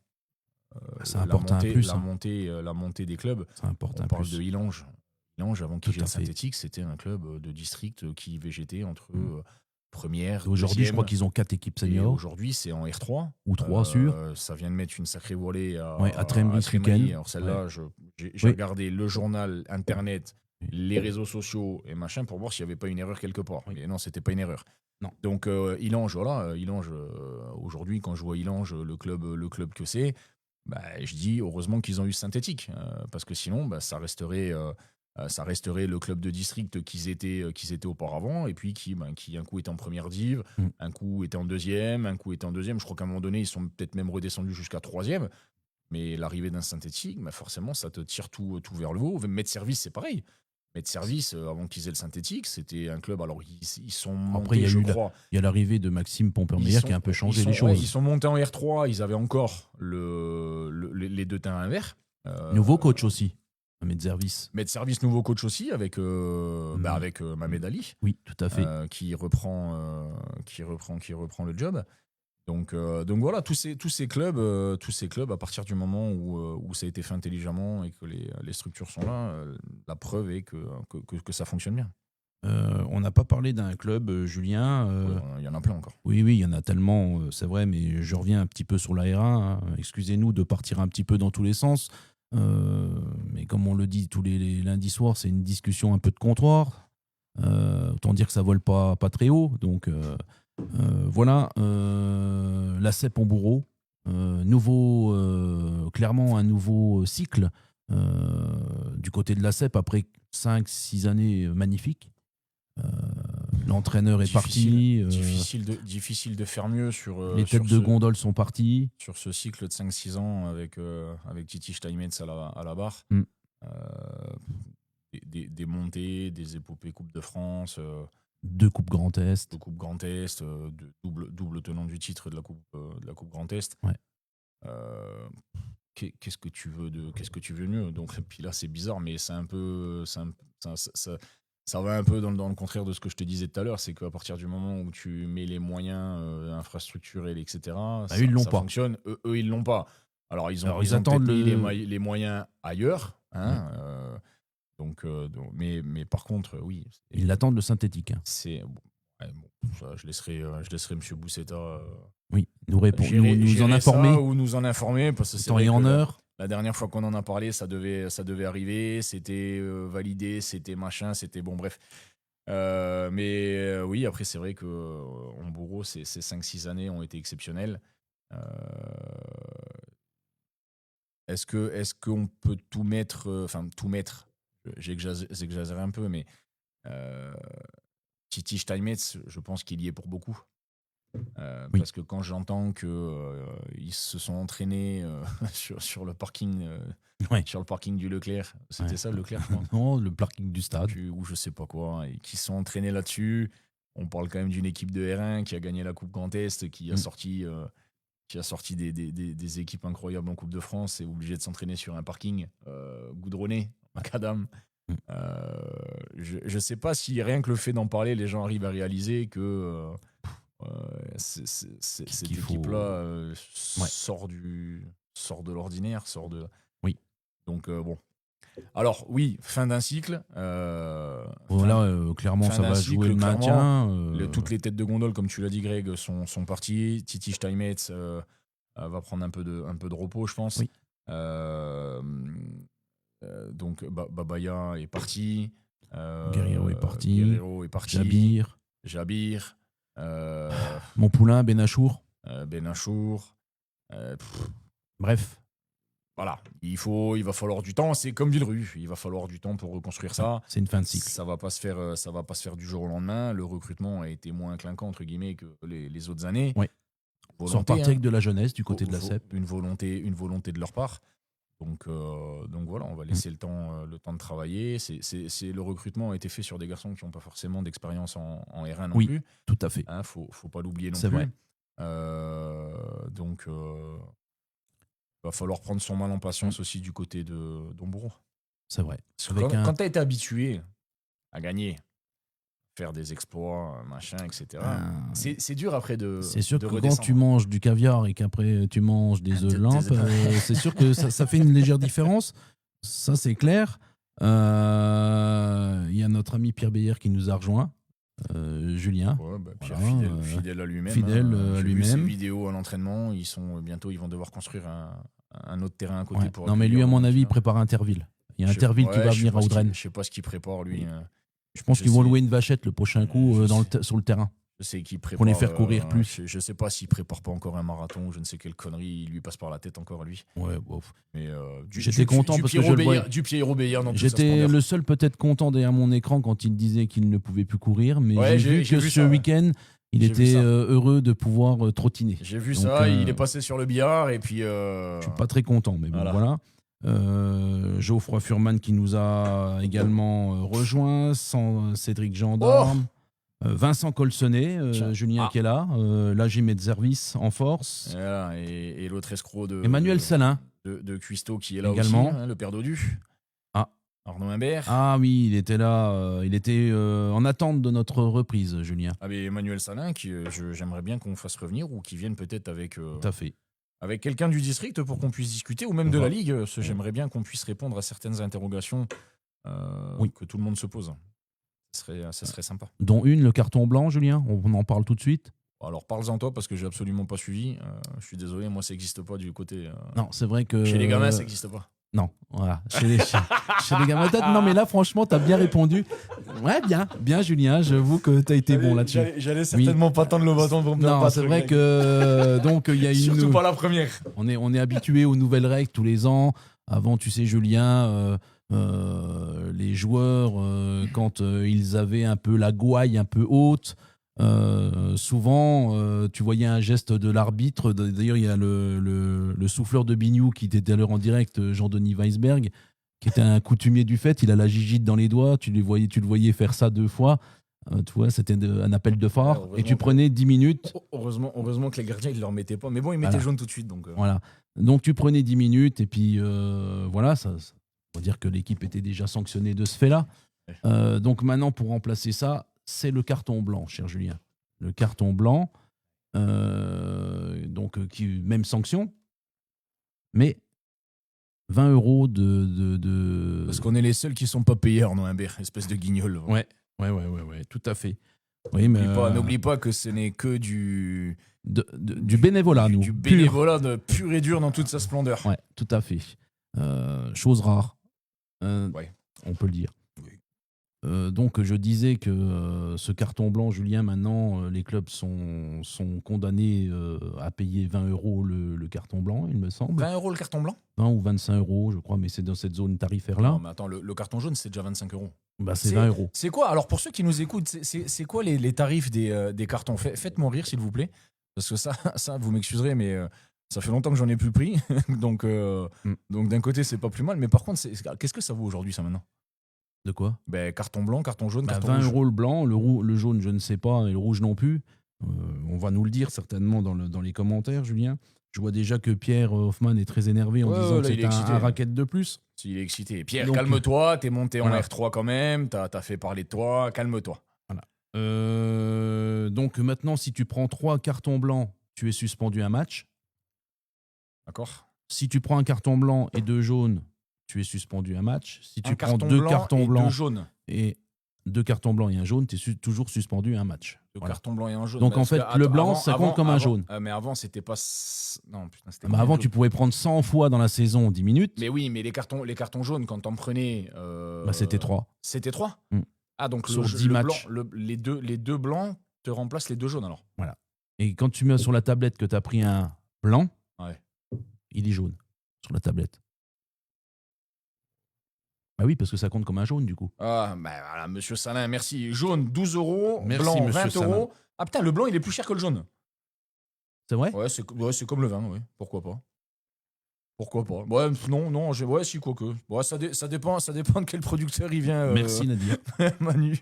Ça apporte un plus. la montée des clubs. Ça apporte On un parle plus. de Illange. Illange, avant qu'il Tout gère à fait. synthétique, c'était un club de district qui végétait entre première, Aujourd'hui, je deuxième, crois qu'ils ont 4 équipes et seniors. aujourd'hui, c'est en R3. Ou 3 sûrs. Ça vient de mettre une sacrée volée À Trémery ce Trémery. week-end. Alors celle-là, j'ai Oui. regardé le journal, Internet, Oui. les réseaux sociaux et machin pour voir s'il n'y avait pas une erreur quelque part. Oui. Mais non, c'était pas une erreur. Non. Donc Illange, voilà, Illange, aujourd'hui, quand je vois Illange, le club que c'est, bah, je dis heureusement qu'ils ont eu synthétique, parce que sinon, bah, ça resterait le club de district qu'ils étaient auparavant, et puis qui un coup était en première div, un coup était en deuxième, un coup était en deuxième. Je crois qu'à un moment donné, ils sont peut-être même redescendus jusqu'à troisième. Mais l'arrivée d'un synthétique, bah forcément, ça te tire tout vers le haut. Mettre service, c'est pareil. Mettre service, avant qu'ils aient le synthétique, c'était un club. Alors, ils sont Après, montés, je crois. il y a l'arrivée de Maxime Pompermeyer qui a un peu changé les Ouais, choses. ils sont montés en R3, ils avaient encore les 2 terrains verts. Nouveau coach aussi, Medservice. Medservice, nouveau coach aussi, avec Mamed Ali, Oui, tout à fait. qui reprend le job. Donc voilà, tous ces clubs, à partir du moment où ça a été fait intelligemment et que les structures sont là, la preuve est que ça fonctionne bien. On n'a pas parlé d'un club, Julien. Il y en a plein encore. Oui, il y en a tellement, c'est vrai, mais je reviens un petit peu sur la R1. Hein. Excusez-nous de partir un petit peu dans tous les sens. Mais comme on le dit tous les lundis soirs, c'est une discussion un peu de comptoir. Autant dire que ça vole pas très haut. Donc voilà, la CEP en bourreau. Clairement un nouveau cycle du côté de la CEP après 5-6 années magnifiques. L'entraîneur est parti. Difficile de faire mieux sur Les têtes de gondole sont parties. sur ce cycle de 5-6 ans avec Titi Steinmetz à la barre. Des montées, des épopées Coupe de France. 2 Coupes Grand Est. De Coupe Grand Est, double tenant du titre de la Coupe Grand Est. Ouais. Qu'est-ce que tu veux de mieux? Donc, puis là, c'est bizarre, mais c'est un peu. Ça va un peu dans le contraire de ce que je te disais tout à l'heure, c'est qu'à partir du moment où tu mets les moyens infrastructurels, etc., ça fonctionne. Eux, ils l'ont pas. Alors, ils attendent les moyens ailleurs. Hein, mais par contre, oui. Ils l'attendent le synthétique. Hein. Ça, je laisserai M. Boussetta oui, nous en informer. Ou nous en informer, parce que c'est temps et en heure. La dernière fois qu'on en a parlé, ça devait arriver, c'était validé, c'était machin, c'était bon, bref. Mais oui, après, c'est vrai qu'en bourreau, ces 5-6 années ont été exceptionnelles. Est-ce qu'on peut tout mettre, tout mettre, j'exagère un peu, mais Titi Steinmetz, je pense qu'il y est pour beaucoup. Oui. Parce que quand j'entends qu'ils se sont entraînés sur le parking sur le parking du Leclerc, c'était ça le Leclerc, je crois. Non, le parking du stade ou je sais pas quoi, et qui se sont entraînés là-dessus. On parle quand même d'une équipe de R1 qui a gagné la Coupe Grand Est, qui a sorti des équipes incroyables en Coupe de France, et obligé de s'entraîner sur un parking goudronné, macadam. Je sais pas si rien que le fait d'en parler, les gens arrivent à réaliser que cette équipe-là sort de l'ordinaire, Oui. Donc bon. Alors oui, fin d'un cycle. Clairement, ça va jouer le maintien. Toutes les têtes de gondole, comme tu l'as dit, Greg, sont parties. Titi Steinmetz va prendre un peu de repos, je pense. Oui. Donc Babaya est parti. Guerrero est parti. Jabir. Montpoulain, Benachour. Bref. Voilà, il va falloir du temps. C'est comme Villerupt, il va falloir du temps pour reconstruire ça. C'est une fin de cycle. Ça va pas se faire du jour au lendemain. Le recrutement a été moins clinquant entre guillemets que les autres années. Oui. Ils sont repartis avec de la jeunesse du côté de la CEP. Une volonté de leur part. Donc voilà, on va laisser le temps de travailler. Le recrutement a été fait sur des garçons qui n'ont pas forcément d'expérience en R1 non Oui. plus. Tout à fait. Faut pas l'oublier non C'est plus. vrai. Donc, va falloir prendre son mal en patience aussi du côté de Domburo. C'est vrai. Parce que Avec quand tu as été habitué à gagner, faire des exploits, machin, etc., c'est dur après de C'est sûr de que quand redescendre. tu manges du caviar et qu'après tu manges des œufs de Des lampe, œufs. c'est sûr que ça fait une légère différence. Ça, c'est clair. Il y a notre ami Pierre Beyer qui nous a rejoint, Julien. Ouais, Pierre Voilà, fidèle à lui-même. fidèle à J'ai vu ses lui-même. vidéos à l'entraînement. Bientôt, ils vont devoir construire un autre terrain à côté Ouais. pour Non, mais lui, à accueillir mon avis, il l'équipe. prépare Interville. Il y a Je sais- Interville qui ouais, va je sais venir pas à ce qu'il- Audren. Je sais pas ce qu'il prépare, lui. Je pense je qu'ils vont sais. louer une vachette le prochain coup Je sur le terrain. Je sais qu'il prépare. Pour les faire courir plus. Je sais pas s'il prépare pas encore un marathon. Je ne sais quelle connerie il lui passe par la tête encore à lui. Ouais, bof. Mais J'étais content parce que je le voyais. Du Pierrot Beyer dans toute sa J'étais splendeur. le seul peut-être content derrière mon écran quand il disait qu'il ne pouvait plus courir, mais Ouais, j'ai vu que vu ce ça, ouais. week-end, il J'ai vu était ça. heureux de pouvoir trottiner. J'ai vu Donc, ça. Il est passé sur le billard et puis. Je suis pas très content, mais bon, Voilà. voilà. Geoffroy Furman qui nous a également rejoint, Cédric Gendarme, Vincent Colsonnet, Julien qui est là, l'AG Metzervis en force, Voilà, et l'autre escroc Emmanuel Salin. de Cuisto qui est là Également. aussi, le père Dodu. Ah. Arnaud Imbert. Ah oui, il était là, il était en attente de notre reprise, Julien. Ah, mais Emmanuel Salin, j'aimerais bien qu'on fasse revenir ou qu'il vienne peut-être avec Tout à fait. avec quelqu'un du district pour qu'on puisse discuter, ou même de va. la Ligue. J'aimerais bien qu'on puisse répondre à certaines interrogations Oui. que tout le monde se pose. Ça serait sympa. Dont une, le carton blanc, Julien, on en parle tout de suite. Alors parle-en toi, parce que j'ai absolument pas suivi. Je suis désolé, moi ça n'existe pas du côté... Non, c'est vrai que... Chez les gamins, ça n'existe pas. Non, voilà. Chez les gamins. Non, mais là, franchement, t'as bien répondu. Ouais, bien, Julien. J'avoue que t'as été bon là-dessus. J'allais certainement pas tendre le bâton pour me Non, c'est vrai que donc il y a une. Surtout pas la première. On est habitué aux nouvelles règles tous les ans. Avant, tu sais, Julien, les joueurs quand ils avaient un peu la gouaille un peu haute. Souvent, tu voyais un geste de l'arbitre. D'ailleurs, il y a le souffleur de Bignou qui était à l'heure en direct, Jean-Denis Weisberg, qui était un coutumier du fait. Il a la gigite dans les doigts. Tu le voyais faire ça 2 fois. Tu vois, c'était un appel de phare. Ouais, et tu prenais 10 minutes. Heureusement que les gardiens ils leur mettaient pas. Mais bon, ils mettaient jaune tout de suite. Donc, Voilà. Donc tu prenais 10 minutes et puis voilà, on va dire que l'équipe était déjà sanctionnée de ce fait-là. Donc maintenant, pour remplacer ça, c'est le carton blanc, cher Julien. Le carton blanc, donc même sanction, mais 20 € de... Parce qu'on est les seuls qui sont pas payés, Arnaud Imbert, espèce de guignol. Ouais, tout à fait. Oui, mais N'oublie pas que ce n'est que du bénévolat, nous. Du Pur. bénévolat pur et dur dans toute sa splendeur. Ouais, tout à fait. Chose rare, Ouais. on peut le dire. Oui. Donc je disais que ce carton blanc, Julien, maintenant, les clubs sont condamnés à payer 20 € le carton blanc, il me semble. 20 € le carton blanc 20 ou 25 €, je crois, mais c'est dans cette zone tarifaire-là. Non, mais attends, le carton jaune, c'est déjà 25 €. Bah, c'est 20 €. C'est quoi, alors pour ceux qui nous écoutent, c'est quoi les tarifs des cartons? Faites-moi rire, s'il vous plaît. Parce que ça vous m'excuserez, mais ça fait longtemps que j'en ai plus pris. donc d'un côté, c'est pas plus mal. Mais par contre, qu'est-ce que ça vaut aujourd'hui, ça, maintenant? De quoi? Carton blanc, carton jaune, carton 20 rouge. € le blanc, le jaune, je ne sais pas, et le rouge non plus. On va nous le dire certainement dans les commentaires, Julien. Je vois déjà que Pierre Hoffman est très énervé en disant que c'est un racket de plus. S'il est excité. Pierre, Donc, calme-toi, t'es monté en voilà. R3 quand même, t'as fait parler de toi, calme-toi. Voilà. Donc maintenant, si tu prends 3 cartons blancs, tu es suspendu un match. D'accord. Si tu prends un carton blanc et 2 jaunes, tu es suspendu un match. Si tu prends 2 cartons blancs et 2 cartons blancs et un jaune, tu es toujours suspendu un match. 2 Voilà. cartons blancs et un jaune. Donc en fait, le blanc, ça compte comme un jaune. Mais avant, c'était pas. Non, putain, c'était. Bah avant, tu pouvais prendre 100 fois dans la saison 10 minutes. Mais oui, mais les cartons jaunes, quand t'en prenais. C'était 3. C'était 3 Mm. Ah, donc Sur 10 matchs. les deux blancs te remplacent les 2 jaunes alors. Voilà. Et quand tu mets sur la tablette que tu as pris un blanc, Ouais. il est jaune sur la tablette. Bah oui, parce que ça compte comme un jaune du coup. Ah, bah voilà, monsieur Salin, merci. Jaune, 12 €. Merci, Blanc, monsieur 20 Salin. €. Ah putain, le blanc, il est plus cher que le jaune. C'est vrai? Ouais, c'est comme le vin, oui. Pourquoi pas. Pourquoi pas? Ouais, non, ouais, si, quoique. Ouais, ça dépend de quel producteur il vient. Merci Nadir. Manu.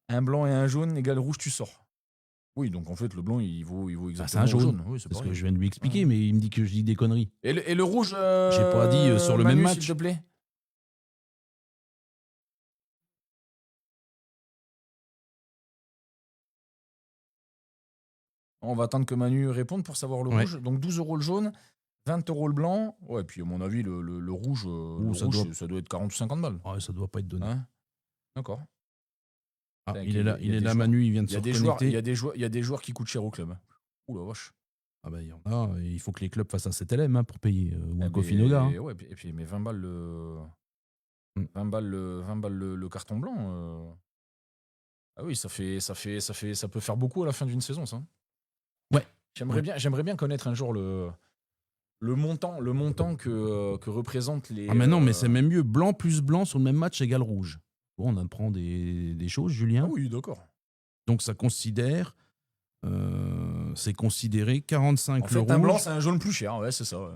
Un blanc et un jaune égale rouge, tu sors. Oui, donc en fait, le blanc, il vaut Bah, c'est exactement un le jaune. jaune. Oui, c'est Parce que pareil. je viens de lui expliquer, Ouais. mais il me dit que je dis des conneries. Et le rouge, J'ai pas dit sur le Manu, même match. s'il te plaît. On va attendre que Manu réponde pour savoir le Ouais. rouge. Donc 12 € le jaune, 20 € le blanc. Ouais, puis à mon avis, le rouge, ça doit- ça doit être 40 ou 50 balles. Ouais, ça doit pas être donné. Hein, d'accord. Ah, Putain, il est là, il y a des là joueurs- Manu, il vient de Il y se a des joueurs, il y reconnecter. a des joueurs qui coûtent cher au club. Ouh la vache. Ah bah, il y en a, il faut que les clubs fassent un 7LM pour payer, ou un Eh Cofinoga. ben, ouais, et puis, mais 20 balles le. Mm. 20 balles le carton blanc. Ah oui, ça peut faire beaucoup à la fin d'une saison, ça. Ouais. J'aimerais bien connaître un jour le montant que représentent les. Ah mais non, mais c'est même mieux. Blanc plus blanc sur le même match égale rouge. Bon, on apprend des choses, Julien. Ah oui, d'accord. Donc ça considère, c'est considéré 45 En le fait, rouge. un blanc, c'est un jaune plus cher. Ouais, c'est ça. Ouais.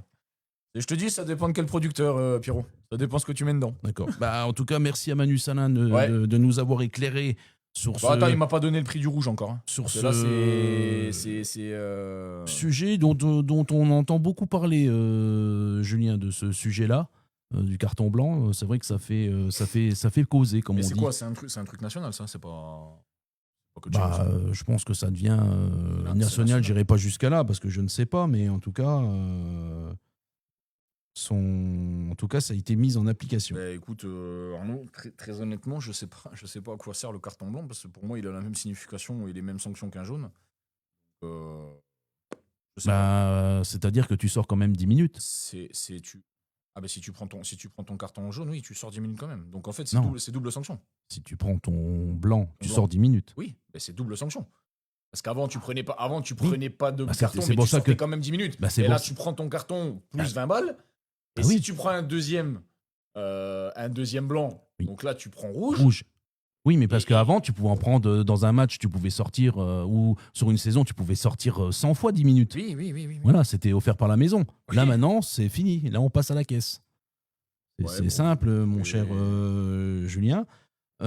Et je te dis, ça dépend de quel producteur, Pierrot. Ça dépend ce que tu mets dedans. D'accord. Bah, en tout cas, merci à Manu Salin Ouais. de nous avoir éclairé sur Bah, ce, attends, il m'a pas donné le prix du rouge encore. Hein. sur Parce que ce là, c'est. sujet dont on entend beaucoup parler, Julien, de ce sujet-là, du carton blanc. C'est vrai que ça fait causer, comme Mais on c'est dit. quoi? C'est un truc national, ça? C'est pas que Bah, James. je pense que ça devient C'est national. national. J'irai pas jusqu'à là parce que je ne sais pas, mais en tout cas, ça a été mis en application. Bah, écoute, Arnaud, très honnêtement, je sais pas à quoi sert le carton blanc parce que pour moi, il a la même signification et les mêmes sanctions qu'un jaune. Je sais pas. Bah, c'est-à-dire que tu sors quand même 10 minutes. Ah bah si tu prends ton carton jaune, oui, tu sors 10 minutes quand même. Donc en fait, Non. c'est double sanction. Si tu prends ton blanc, tu Blanc. sors 10 minutes. Oui, mais c'est double sanction. Parce qu'avant, tu prenais pas de Bah, c'est- carton, c'est mais pour tu ça sortais que- quand même 10 minutes. Bah, c'est et pour là, ça- tu prends ton carton plus 20 balles. Et Ah si oui. tu prends un deuxième blanc, Oui. donc là, tu prends rouge. Rouge. Oui, mais parce Et- qu'avant, tu pouvais en prendre dans un match, tu pouvais sortir, ou sur une saison, tu pouvais sortir 100 fois 10 minutes. Oui. Voilà, c'était offert par la maison. Ok. Là, maintenant, c'est fini. Là, on passe à la caisse. Ouais, C'est bon. simple, mon Et- cher Julien. Il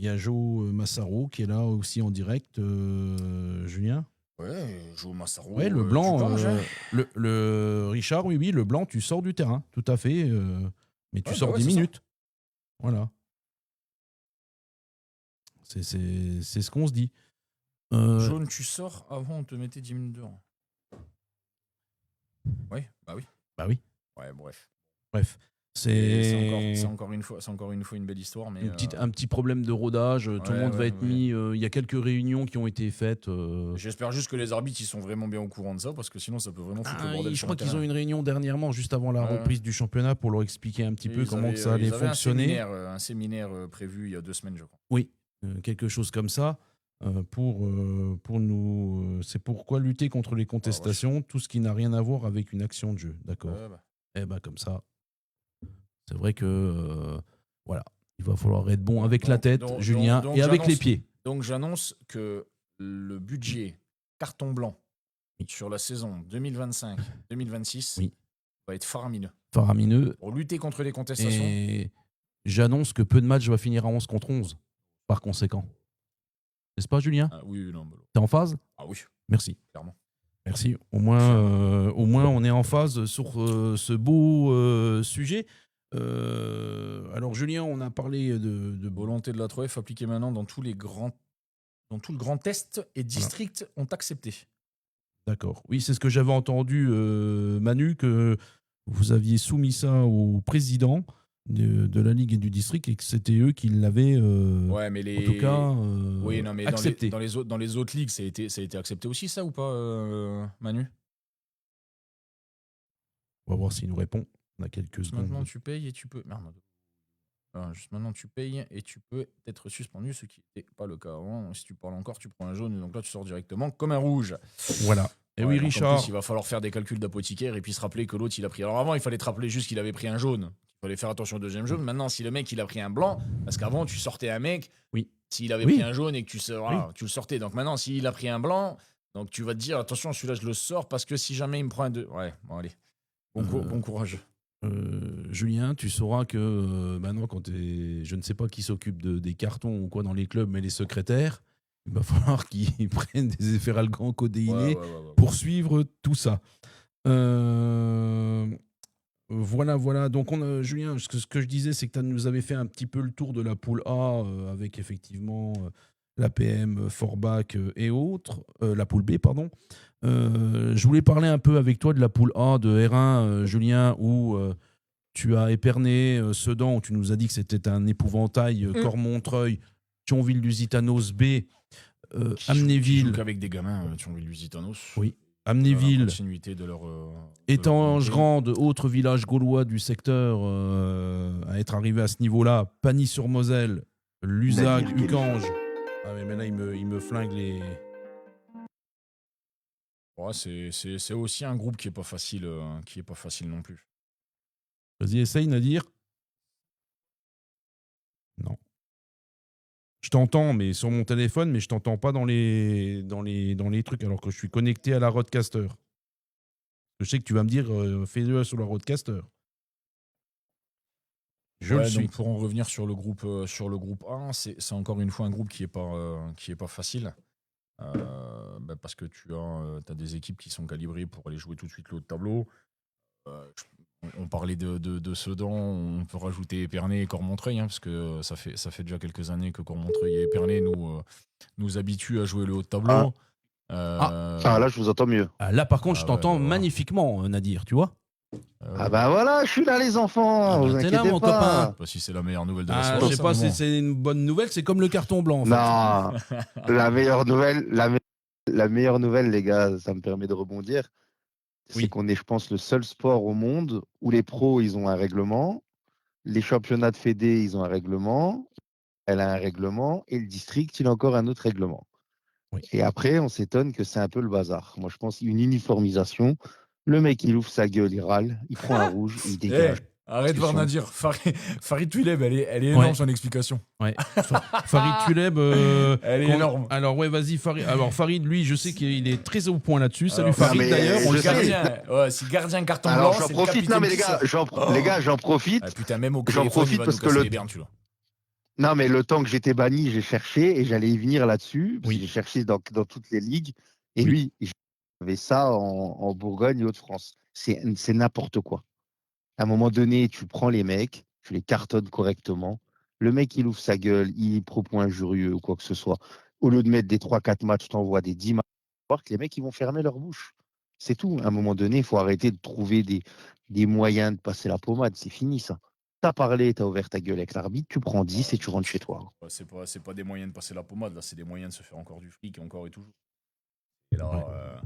y a Joe Massaro qui est là aussi en direct, Julien. Ouais, Joe Massaro. Ouais, le blanc, tu venges, hein. le Richard, oui, le blanc, tu sors du terrain, tout à fait, mais tu Ouais, sors bah ouais, 10 c'est ça. minutes. Voilà. C'est ce qu'on se dit. Jaune, tu sors avant, on te mettait 10 minutes dehors. Oui, bah oui. Bah oui, Ouais, bref. bref. C'est C'est encore une fois une belle histoire, mais un petit problème de rodage. Tout le ouais, monde va ouais, être ouais. mis. Il y a quelques réunions qui ont été faites. j'espère juste que les arbitres ils sont vraiment bien au courant de ça, parce que sinon ça peut vraiment foutre le bordel. Je sur crois le qu'ils ont terrain. eu une réunion dernièrement, juste avant la Ouais. reprise du championnat, pour leur expliquer un petit peu Ils comment avaient- que ça allait ils avaient fonctionner. un séminaire prévu il y a 2 semaines, je crois. Oui, quelque chose comme ça. Pour nous, c'est pourquoi lutter contre les contestations, tout ce qui n'a rien à voir avec une action de jeu. D'accord. Ouais, bah. Eh ben comme ça, c'est vrai que voilà, il va falloir être bon avec la Donc- tête, donc- Julien, donc et avec les j'annonce- pieds. Donc j'annonce que le budget carton blanc Oui. sur la saison 2025-2026 Oui. va être faramineux. Faramineux. Pour lutter contre les contestations. Et j'annonce que peu de matchs va finir à 11 contre 11, par conséquent. N'est-ce pas, Julien? Ah, oui, non, bah, T'es en phase? ah oui, Merci. clairement. Merci. Au moins, on est en phase sur ce beau sujet. Alors, Julien, on a parlé de Volonté de la 3F appliquée maintenant dans tout le Grand Est et districts ont accepté. D'accord. Oui, c'est ce que j'avais entendu, Manu, que vous aviez soumis ça au président de la Ligue et du district et que c'était eux qui l'avaient, Ouais, mais en tout cas, oui, non, mais accepté. dans les autres ligues, ça a été accepté aussi, ça, ou pas, Manu? On va voir s'il nous répond. On a quelques secondes. Maintenant, tu payes et tu peux. Merde. Juste maintenant, tu payes et tu peux être suspendu, ce qui n'était pas le cas avant. Si tu parles encore, tu prends un jaune et donc là, tu sors directement comme un rouge. Voilà. Et Ouais, oui, donc en Richard. plus, il va falloir faire des calculs d'apothicaire et puis se rappeler que l'autre, il a pris. Alors avant, il fallait te rappeler juste qu'il avait pris un jaune. Il fallait faire attention au deuxième jaune. Maintenant, si le mec, il a pris un blanc, parce qu'avant, tu sortais un mec. Oui. S'il avait Oui. pris un jaune et que tu le sortais. Donc maintenant, s'il a pris un blanc, Donc tu vas te dire, attention, celui-là, je le sors parce que si jamais il me prend un 2. Ouais, bon, allez. Bon courage. Julien, tu sauras que maintenant, quand je ne sais pas qui s'occupe des cartons ou quoi dans les clubs, mais les secrétaires, il va falloir qu'ils prennent des efferalgans codéinés Ouais. pour suivre tout ça. Voilà. Donc, Julien, ce que je disais, c'est que tu nous avais fait un petit peu le tour de la poule A avec effectivement l'APM, Forbach et autres. La poule B, pardon. Je voulais parler un peu avec toi de la poule A de R1, Julien, où tu as éperné Sedan, où tu nous as dit que c'était un épouvantail, Cormontreuil, Thionville-Lusitanos B, Qui Amnéville. jouent qu'avec des gamins, Thionville-Lusitanos. Oui. La Amnéville, continuité de leur. Étanges-Grande, autre village gaulois du secteur à être arrivé à ce niveau-là, Pagny-sur-Moselle, Lusac, Nadir Kenji. Ucange. Ah mais là, il me flingue les. Ouais, c'est aussi un groupe qui est pas facile non plus. Vas-y, essaye, Nadir. Non. Je t'entends, mais sur mon téléphone, mais je t'entends pas dans les trucs, alors que je suis connecté à la Roadcaster. Je sais que tu vas me dire, fais-le sur la Roadcaster. Je le suis. Donc pour en revenir sur le groupe 1, c'est encore une fois un groupe qui est pas facile. Parce que tu as des équipes qui sont calibrées pour aller jouer tout de suite le haut de tableau. On parlait de Sedan, on peut rajouter Épernay et Cormontreuil, parce que ça fait déjà quelques années que Cormontreuil et Épernay nous habituent à jouer le haut de tableau. Là, je vous entends mieux. Là, par contre, je t'entends voilà. magnifiquement, Nadir, tu vois. Voilà, je suis là, les enfants. Vous t'es là, inquiétez mon pas. copain. Pas si c'est la meilleure nouvelle de la Je soirée. sais pas si c'est une bonne nouvelle, c'est comme le carton blanc. En fait. Non, la meilleure nouvelle, les gars, ça me permet de rebondir. C'est qu'on est, je pense, le seul sport au monde où les pros, ils ont un règlement, les championnats de fédé, ils ont un règlement, elle a un règlement, et le district, il a encore un autre règlement. Oui. Et après, on s'étonne que c'est un peu le bazar. Moi, je pense une uniformisation. Le mec, il ouvre sa gueule, il râle, il prend un rouge, il dégage. Arrête de voir Nadir. Farid Touileb, elle est énorme son explication. Ouais. Farid Touileb. Elle est énorme. Alors, ouais, vas-y, Farid. Alors, Farid, lui, je sais qu'il est très au point là-dessus. Salut, Alors, Farid, d'ailleurs. on le gardien. Si gardien carton Alors, blanc, j'en c'est profite. Non, mais les gars, j'en profite. Ah, putain, même au J'en téléphone, profite il va parce nous que casser les bernes, celui-là. Non, mais le temps que j'étais banni, j'ai cherché et j'allais y venir là-dessus. Oui. J'ai cherché dans toutes les ligues. Et lui, j'avais ça en Bourgogne et Hauts-de-France. C'est n'importe quoi. À un moment donné, tu prends les mecs, tu les cartonnes correctement. Le mec, il ouvre sa gueule, il est propos injurieux ou quoi que ce soit. Au lieu de mettre des 3-4 matchs, t'envoies des 10 matchs. Voir que les mecs, ils vont fermer leur bouche. C'est tout. À un moment donné, il faut arrêter de trouver des moyens de passer la pommade. C'est fini, ça. T'as parlé, t'as ouvert ta gueule avec l'arbitre, tu prends 10 et tu rentres chez toi. C'est pas des moyens de passer la pommade, là, c'est des moyens de se faire encore du fric, encore et toujours. Et là,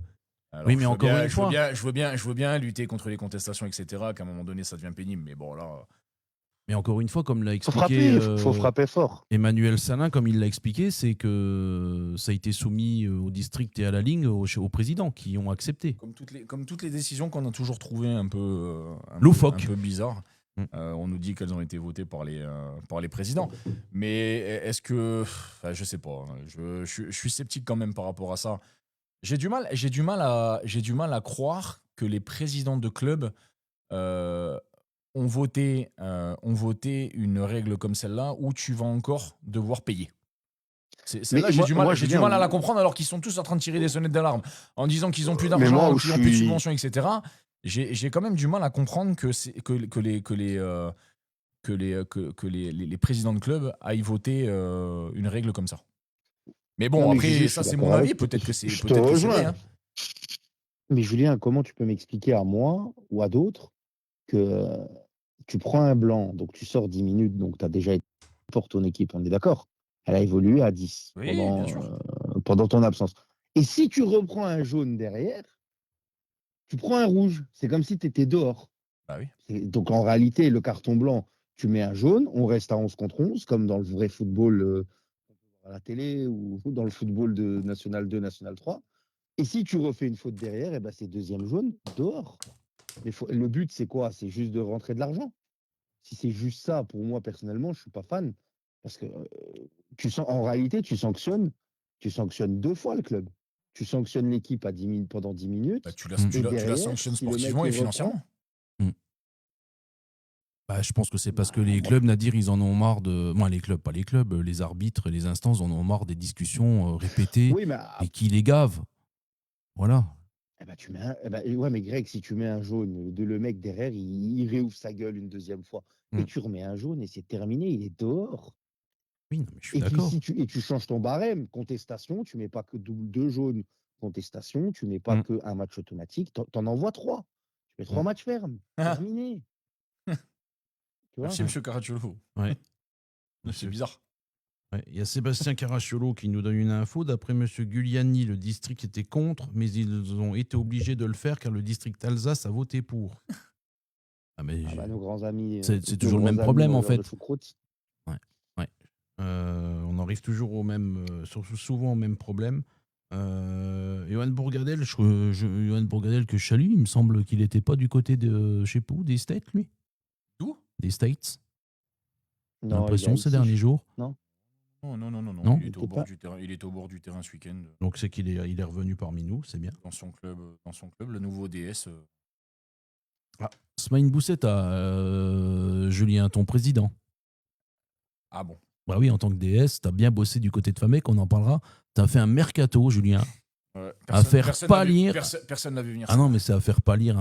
alors, oui, mais encore une fois. Je veux bien lutter contre les contestations, etc., qu'à un moment donné, ça devient pénible. Mais bon, là. Mais encore une fois, comme l'a expliqué faut frapper fort. Emmanuel Salin, comme il l'a expliqué, c'est que ça a été soumis au district et à la ligne, au président, qui ont accepté. Comme toutes les décisions qu'on a toujours trouvées un peu bizarres. On nous dit qu'elles ont été votées par les présidents. Mais est-ce que... je sais pas. Je suis sceptique quand même par rapport à ça. J'ai du mal à croire que les présidents de clubs ont voté une règle comme celle-là où tu vas encore devoir payer. Celle-là, j'ai du mal à la comprendre alors qu'ils sont tous en train de tirer des sonnettes d'alarme en disant qu'ils n'ont plus d'argent, qu'ils n'ont plus de subventions, etc. J'ai quand même du mal à comprendre que les présidents de club aillent voter une règle comme ça. Mais bon, non, après, ça c'est mon avis. Peut-être que c'est vrai. Hein. Mais Julien, comment tu peux m'expliquer à moi ou à d'autres que tu prends un blanc, donc tu sors 10 minutes, donc tu as déjà été pour ton équipe, on est d'accord? Elle a évolué à 10 pendant ton absence. Et si tu reprends un jaune derrière, tu prends un rouge. C'est comme si tu étais dehors. Bah oui. Donc en réalité, le carton blanc, tu mets un jaune, on reste à 11 contre 11, comme dans le vrai football à la télé ou dans le football de National 2, National 3. Et si tu refais une faute derrière, c'est deuxième jaune, dehors. Mais le but, c'est quoi? C'est juste de rentrer de l'argent. Si c'est juste ça, pour moi, personnellement, je ne suis pas fan. Parce que en réalité, tu sanctionnes 2 fois le club. tu sanctionnes l'équipe à 10 minutes, pendant 10 minutes. Bah, tu la derrière, sanctionnes si le mec, sportivement il et reprend, financièrement. Bah, je pense que c'est parce que bah, les moi, clubs, Nadir, ils en ont marre de. Moi, les clubs, pas les clubs, les arbitres, les instances en ont marre des discussions répétées oui, mais et qui les gavent. Voilà. tu mets ouais, mais Greg, si tu mets un jaune, le mec derrière, il réouvre sa gueule une deuxième fois. Et Mm. tu remets un jaune et c'est terminé, il est dehors. Oui, non, mais je suis Et puis, d'accord. et tu changes ton barème, contestation, tu mets pas que deux jaunes, contestation, tu mets pas Mm. que un match automatique, t'en envoies 3. Tu mets 3 Mm. matchs fermes, terminé. Tu vois? Merci, monsieur Caracciolo. Ouais. C'est bizarre. Ouais, il y a Sébastien Caracciolo qui nous donne une info. D'après M. Giuliani, le district était contre, mais ils ont été obligés de le faire car le district Alsace a voté pour. Ah, mais Nos grands amis, c'est toujours le même problème, en fait. de choucroute. Ouais. On arrive toujours au même, souvent au même problème. Johan Bourgadel, Johan Bourgadel que je salue, il me semble qu'il n'était pas du côté de, je sais pas où, des States, lui. D'où? Des States. J'ai Non, l'impression ces ici, derniers jours. Non. Non. Non, Il était au était bord pas- du terrain. Il était au bord du terrain ce week-end donc c'est qu'il est, il est revenu parmi nous, c'est bien. dans son club. Le nouveau DS. Smaïn Boussetta, Julien, ton président. Ah bon. Bah oui, en tant que DS, t'as bien bossé du côté de Famec, on en parlera. T'as fait un mercato, Julien. Ouais, À faire personne pâlir. Personne n'a vu venir Ah ça. non, mais c'est à faire pâlir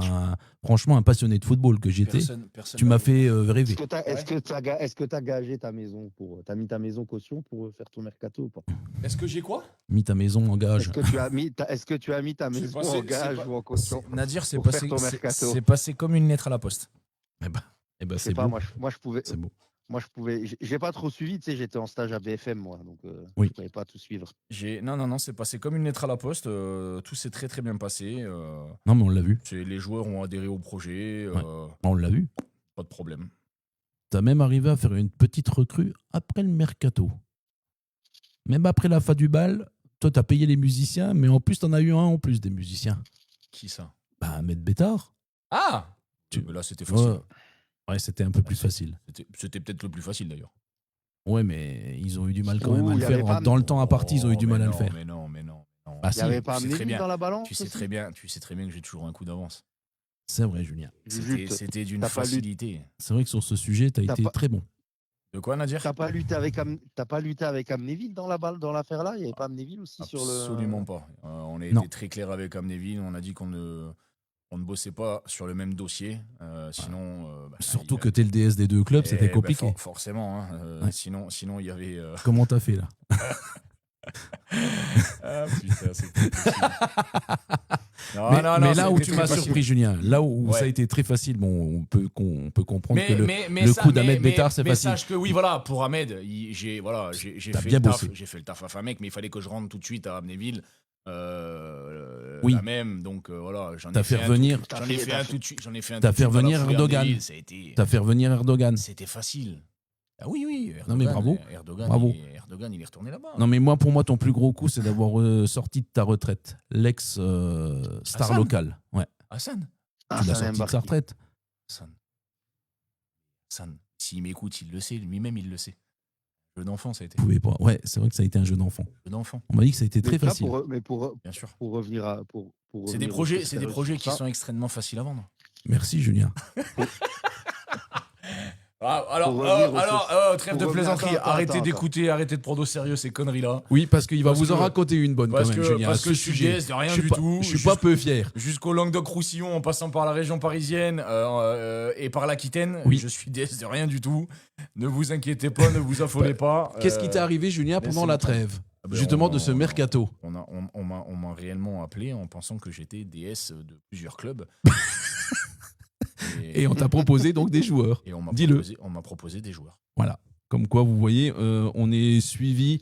franchement un passionné de football que j'étais. Personne Tu n'a m'as vu fait venir. rêver. Est-ce que tu as gagé ta maison t'as mis ta maison caution pour faire ton mercato ou pas? Est-ce que j'ai quoi? Mis ta maison en gage. Est-ce que tu as mis ta C'est maison passé- en gage c'est pas- ou en caution? Nadir, pour faire ton mercato. c'est passé comme une lettre à la poste. Eh ben, Je sais c'est pas, beau. moi je pouvais. C'est beau. Moi, je pouvais. J'ai pas trop suivi, tu sais, j'étais en stage à BFM, moi, donc Oui. je pouvais pas tout suivre. Non, c'est passé comme une lettre à la poste. Tout s'est très très bien passé. Non, mais on l'a vu. Les joueurs ont adhéré au projet. Ouais. On l'a vu. Pas de problème. T'as même arrivé à faire une petite recrue après le mercato. Même après la fin du bal, toi, t'as payé les musiciens, mais en plus, t'en as eu un en plus des musiciens. Qui ça? Bah, Ahmed Bétard. Ah Mais là, c'était facile. Ouais, c'était un peu plus facile. C'était peut-être le plus facile d'ailleurs. Ouais, mais ils ont eu du mal quand Ouh, même à le il y avait faire. pas- Dans le temps imparti, ils ont eu du Oh, mal mais à le non, faire. Mais non. Bah, Il si, n'y avait pas tu sais amené très bien. dans la balance? Tu sais très bien que j'ai toujours un coup d'avance. c'est vrai, Julien. C'était d'une t'as pas lu- facilité. C'est vrai que sur ce sujet, t'as T'as été pas- très bon. De quoi, Nadir? T'as pas lutté avec Amnéville dans l'affaire là? Il n'y avait pas Amnéville aussi sur le. Absolument pas. On a Non. été très clair avec Amnéville. On a dit qu'on ne bossait pas sur le même dossier. Sinon. Surtout que t'es le DS des deux clubs, c'était compliqué. Forcément. Ouais. Sinon, il y avait. Comment t'as fait là? Ah, putain, c'est pas possible. Mais là où c'était tu très m'as facile. surpris, Julien, là où Ouais. ça a été très facile, bon, on peut comprendre que Mais le ça- coup d'Ahmed mais- Bétard, c'est mais facile. sache que oui, voilà, pour Ahmed, j'ai T'as fait bien le taf, bossé. j'ai fait le taf à Famec, mais il fallait que je rentre tout de suite à Amnéville. Oui. La même, donc voilà, j'en T'as ai fait fait un revenir- tout- j'en ai fait un tout de suite, j'en ai fait un T'as tout de fait suite dans la revenir foulée à Erdogan. Amnéville, ça a été- T'as fait revenir Erdogan. C'était facile. Ah oui, Erdogan, Non, mais bravo. Erdogan, il est retourné là-bas. Non, mais pour moi, ton plus gros coup, c'est d'avoir sorti de ta retraite l'ex star Hassan. locale. Ouais. Hassan, Tu l'as sorti de sa retraite. Hassan, s'il m'écoute, il le sait, lui-même, il le sait. Jeu d'enfant, ça a été. Vous pouvez pas. Ouais, c'est vrai que ça a été un jeu d'enfant. Jeu d'enfant, On m'a dit que ça a été Mais très ça, facile. pour bien sûr. revenir à. C'est des projets qui sont extrêmement faciles à vendre. Merci, Julien. Trêve de pour revenir- plaisanterie. attends, Arrêtez attends. d'écouter, arrêtez de prendre au sérieux ces conneries-là. Oui, parce qu'il va Parce vous en que- raconter une bonne quand Parce même, que, Julien. à parce ce que je suis sujet. DS de rien Je suis du pas- tout. Je suis pas peu fier. Jusqu'au Languedoc-Roussillon, en passant par la région parisienne et par l'Aquitaine, Oui. je suis DS de rien du tout. Ne vous inquiétez pas, ne vous affolez pas. Qu'est-ce qui t'est arrivé, Julien, pendant la laissez-moi trêve? Ah ben, Justement, de ce mercato. On m'a réellement appelé en pensant que j'étais DS de plusieurs clubs. Et on t'a proposé donc des joueurs. et on m'a Dis-le. proposé des joueurs. Voilà. Comme quoi, vous voyez, on est suivi,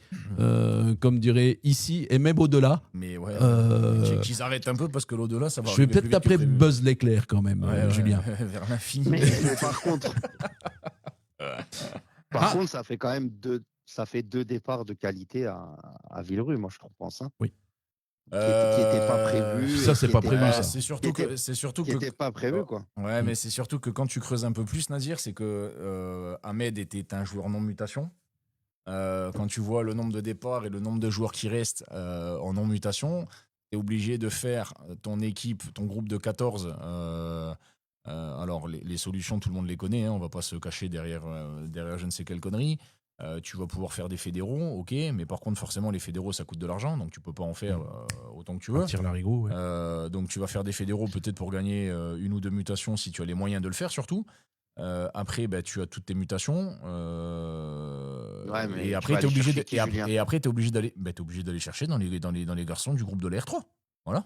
comme dirait ici, et même au-delà. Mais ouais, Euh, qu'ils arrêtent un peu parce que l'au-delà, ça va Je vais arriver peut-être plus vite que t'appeler prévu. Buzz l'éclair quand même, Ouais, Julien. vers l'infini. Mais par contre. Par contre, ça fait quand même deux départs de qualité à Villerue, moi, je pense. Hein. Oui. Qui n'étaient pas prévus. Ça, c'est pas prévu, ça. C'est surtout Qui n'étaient pas prévus, quoi. Ouais, mais c'est surtout que quand tu creuses un peu plus, Nadir, c'est que Ahmed était un joueur non mutation. Quand tu vois le nombre de départs et le nombre de joueurs qui restent en non mutation, tu es obligé de faire ton équipe, ton groupe de 14. Alors, les solutions, tout le monde les connaît, hein, on va pas se cacher derrière je ne sais quelle connerie. Tu vas pouvoir faire des fédéraux, ok, mais par contre, forcément, les fédéraux, ça coûte de l'argent, donc tu peux pas en faire autant que tu veux. Tire l'arigot, ouais. Donc, tu vas faire des fédéraux peut-être pour gagner une ou deux mutations si tu as les moyens de le faire, surtout. Après, tu as toutes tes mutations. Ouais, mais et tu après, vas tu es aller obligé, chercher qui, Julien t'es obligé d'aller t'es obligé d'aller chercher dans les garçons du groupe de la R3. Voilà.